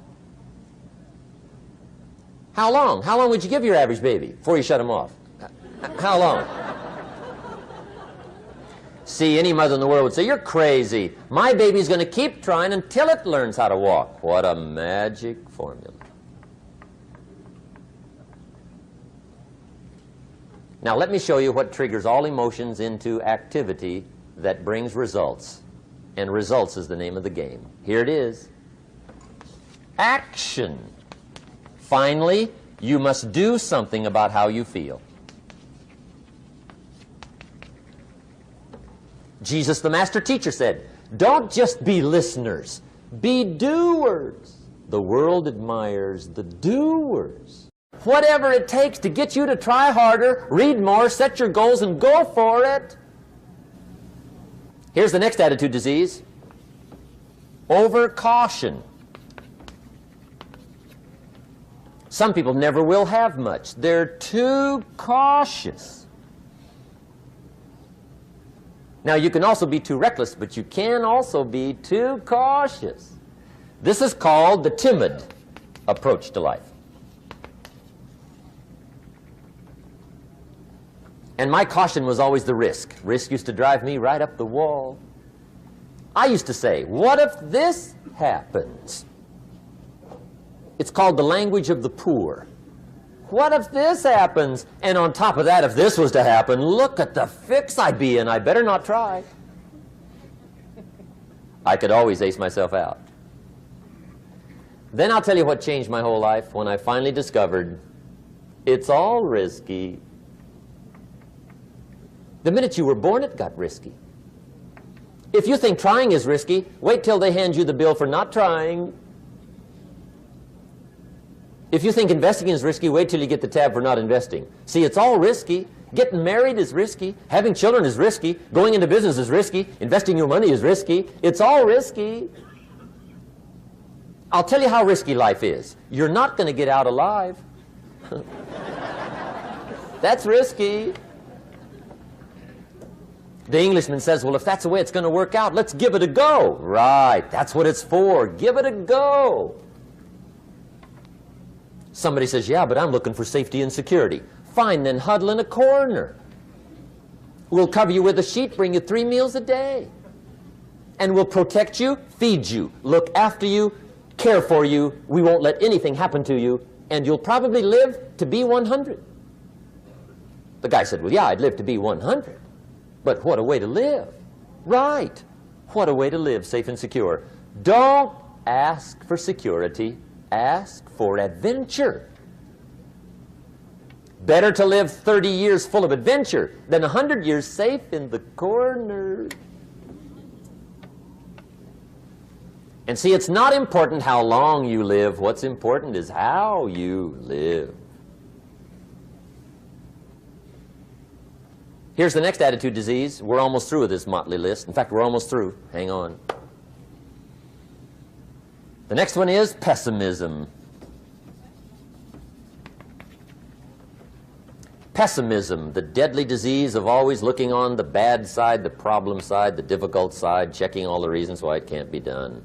How long? How long would you give your average baby before you shut him off? How long? See, any mother in the world would say, you're crazy. My baby's going to keep trying until it learns how to walk. What a magic formula. Now let me show you what triggers all emotions into activity that brings results. And results is the name of the game. Here it is. Action. Finally, you must do something about how you feel. Jesus, the master teacher, said, don't just be listeners, be doers. The world admires the doers. Whatever it takes to get you to try harder, read more, set your goals, and go for it. Here's the next attitude disease. Over-caution. Some people never will have much. They're too cautious. Now, you can also be too reckless, but you can also be too cautious. This is called the timid approach to life. And my caution was always the risk. Risk used to drive me right up the wall. I used to say, what if this happens? It's called the language of the poor. What if this happens? And on top of that, if this was to happen, look at the fix I'd be in. I better not try. I could always ace myself out. Then I'll tell you what changed my whole life when I finally discovered it's all risky. The minute you were born, it got risky. If you think trying is risky, wait till they hand you the bill for not trying. If you think investing is risky, wait till you get the tab for not investing. See, it's all risky. Getting married is risky. Having children is risky. Going into business is risky. Investing your money is risky. It's all risky. I'll tell you how risky life is. You're not going to get out alive. That's risky. The Englishman says, well, if that's the way it's going to work out, let's give it a go. Right, that's what it's for. Give it a go. Somebody says, yeah, but I'm looking for safety and security. Fine, then huddle in a corner. We'll cover you with a sheet, bring you 3 meals a day. And we'll protect you, feed you, look after you, care for you. We won't let anything happen to you. And you'll probably live to be 100. The guy said, well, yeah, I'd live to be 100. But what a way to live. Right. What a way to live, safe and secure. Don't ask for security. Ask for adventure. Better to live 30 years full of adventure than 100 years safe in the corner. And see, it's not important how long you live. What's important is how you live. Here's the next attitude disease. We're almost through with this motley list. In fact, we're almost through. Hang on. The next one is pessimism. Pessimism, the deadly disease of always looking on the bad side, the problem side, the difficult side, checking all the reasons why it can't be done.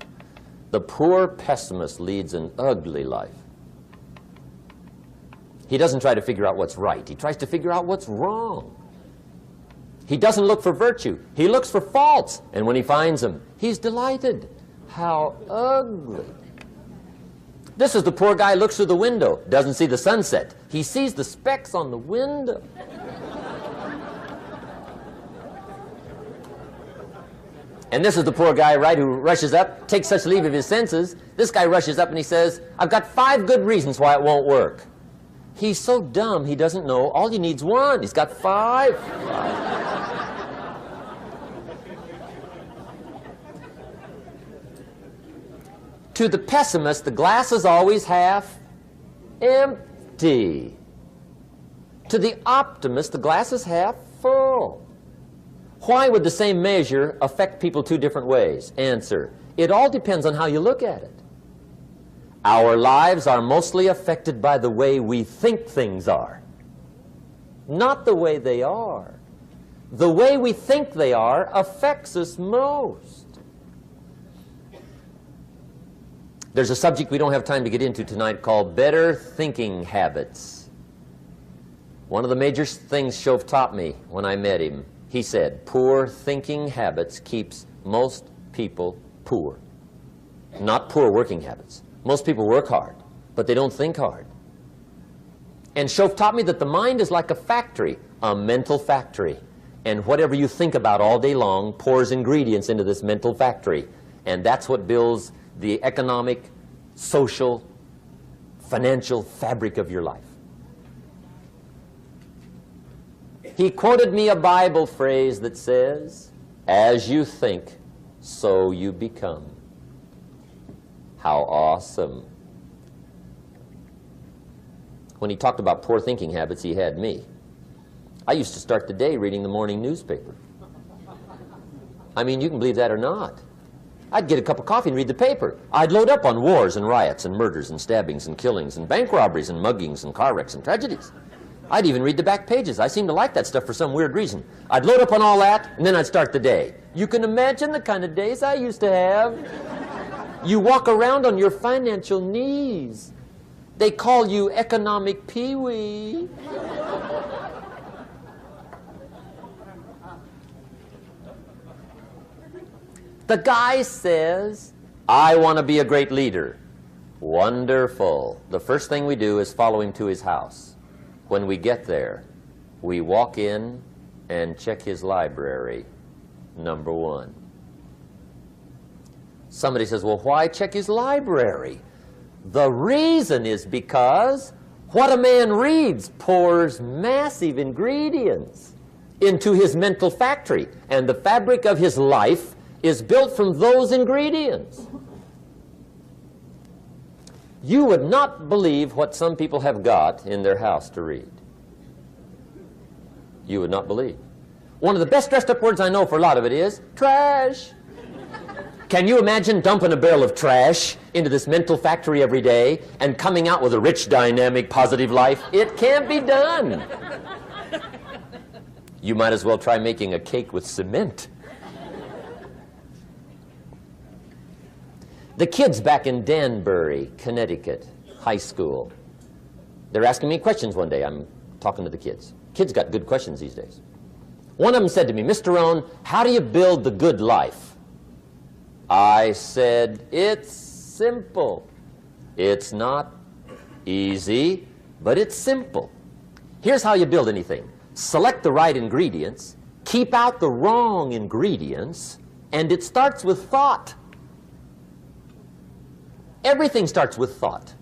The poor pessimist leads an ugly life. He doesn't try to figure out what's right. He tries to figure out what's wrong. He doesn't look for virtue. He looks for faults. And when he finds them, he's delighted. How ugly. This is the poor guy who looks through the window, doesn't see the sunset. He sees the specks on the window. And this is the poor guy, right, who rushes up, takes such leave of his senses. This guy rushes up and he says, I've got 5 good reasons why it won't work. He's so dumb he doesn't know all he needs 1. He's got 5. To the pessimist, the glass is always half empty. To the optimist, the glass is half full. Why would the same measure affect people 2 different ways? Answer, it all depends on how you look at it. Our lives are mostly affected by the way we think things are, not the way they are. The way we think they are affects us most. There's a subject we don't have time to get into tonight called better thinking habits. One of the major things Shove taught me when I met him, he said, poor thinking habits keeps most people poor. Not poor working habits. Most people work hard, but they don't think hard. And Shove taught me that the mind is like a factory, a mental factory. And whatever you think about all day long pours ingredients into this mental factory. And that's what builds the economic, social, financial fabric of your life. He quoted me a Bible phrase that says, as you think, so you become. How awesome. When he talked about poor thinking habits, he had me. I used to start the day reading the morning newspaper. I mean, you can believe that or not. I'd get a cup of coffee and read the paper. I'd load up on wars and riots and murders and stabbings and killings and bank robberies and muggings and car wrecks and tragedies. I'd even read the back pages. I seem to like that stuff for some weird reason. I'd load up on all that, and then I'd start the day. You can imagine the kind of days I used to have. You walk around on your financial knees. They call you economic peewee. The guy says, I want to be a great leader. Wonderful. The first thing we do is follow him to his house. When we get there, we walk in and check his library, number 1. Somebody says, well, why check his library? The reason is because what a man reads pours massive ingredients into his mental factory, and the fabric of his life is built from those ingredients. You would not believe what some people have got in their house to read. You would not believe. One of the best dressed up words I know for a lot of it is trash. Can you imagine dumping a barrel of trash into this mental factory every day and coming out with a rich, dynamic, positive life? It can't be done. You might as well try making a cake with cement. The kids back in Danbury, Connecticut, high school, they're asking me questions one day. I'm talking to the kids. Kids got good questions these days. One of them said to me, Mr. Rohn, how do you build the good life? I said, it's simple. It's not easy, but it's simple. Here's how you build anything. Select the right ingredients, keep out the wrong ingredients, and it starts with thought. Everything starts with thought.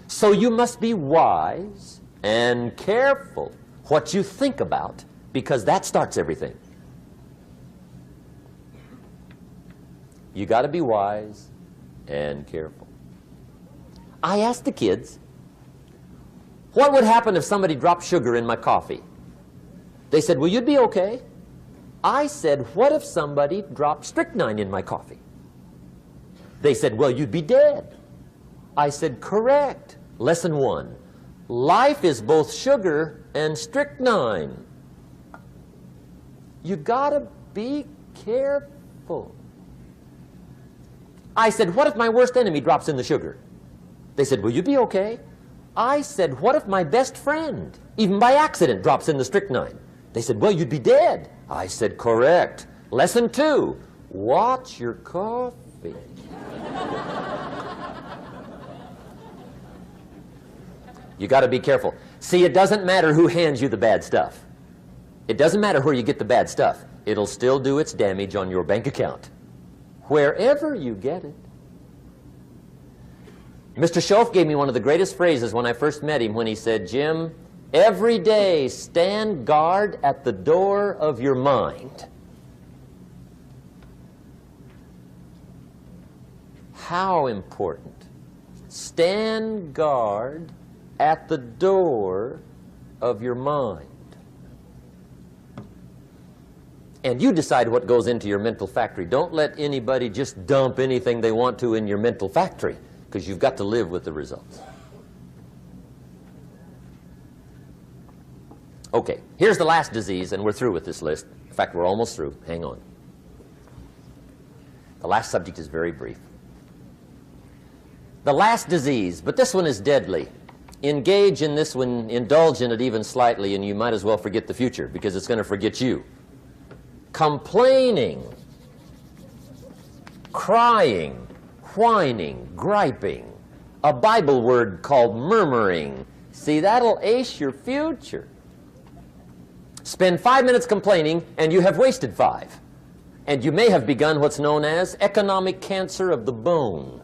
So you must be wise and careful what you think about, because that starts everything. You got to be wise and careful. I asked the kids, what would happen if somebody dropped sugar in my coffee? They said, well, you'd be okay. I said, what if somebody dropped strychnine in my coffee? They said, well, you'd be dead. I said, correct. Lesson 1. Life is both sugar and strychnine. You gotta be careful. I said, what if my worst enemy drops in the sugar? They said, will you be okay? I said, what if my best friend, even by accident, drops in the strychnine? They said, well, you'd be dead. I said, correct. Lesson 2, watch your coffee. You got to be careful. See, it doesn't matter who hands you the bad stuff. It doesn't matter where you get the bad stuff. It'll still do its damage on your bank account, wherever you get it. Mr. Schoaf gave me one of the greatest phrases when I first met him when he said, Jim, every day stand guard at the door of your mind. How important. Stand guard at the door of your mind. And you decide what goes into your mental factory. Don't let anybody just dump anything they want to in your mental factory, because you've got to live with the results. Okay, here's the last disease, and we're through with this list. In fact, we're almost through. Hang on. The last subject is very brief. The last disease, but this one is deadly. Engage in this one, indulge in it even slightly, and you might as well forget the future, because it's going to forget you. Complaining, crying, whining, griping, a Bible word called murmuring. See, that'll ace your future. Spend 5 minutes complaining, and you have wasted 5. And you may have begun what's known as economic cancer of the bone.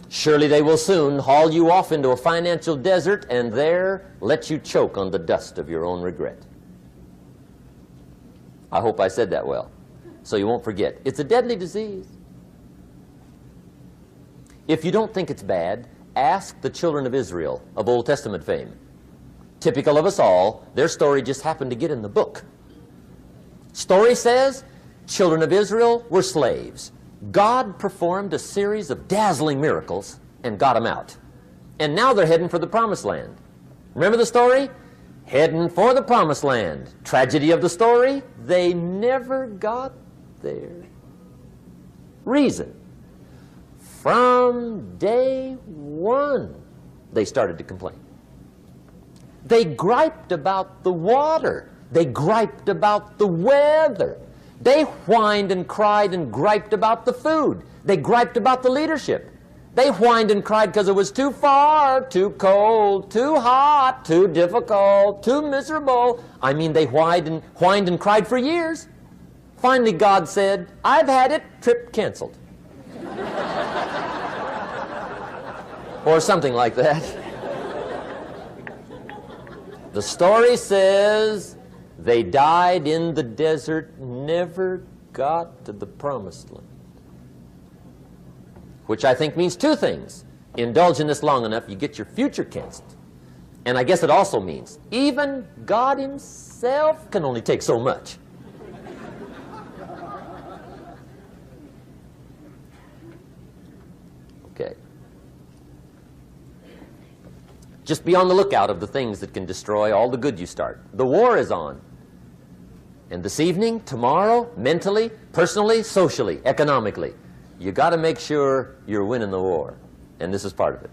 Surely they will soon haul you off into a financial desert and there let you choke on the dust of your own regret. I hope I said that well, so you won't forget. It's a deadly disease. If you don't think it's bad, ask the children of Israel of Old Testament fame. Typical of us all, their story just happened to get in the book. Story says, children of Israel were slaves. God performed a series of dazzling miracles and got them out. And now they're heading for the promised land. Remember the story? Heading for the promised land. Tragedy of the story, they never got there. Reason. From day one, they started to complain. They griped about the water. They griped about the weather. They whined and cried and griped about the food. They griped about the leadership. They whined and cried because it was too far, too cold, too hot, too difficult, too miserable. I mean, they whined and cried for years. Finally, God said, I've had it, trip canceled. Or something like that. The story says they died in the desert, never got to the promised land. Which I think means 2 things. Indulge in this long enough, you get your future canceled. And I guess it also means even God himself can only take so much. Okay. Just be on the lookout of the things that can destroy all the good you start. The war is on. And this evening, tomorrow, mentally, personally, socially, economically, you got to make sure you're winning the war. And this is part of it.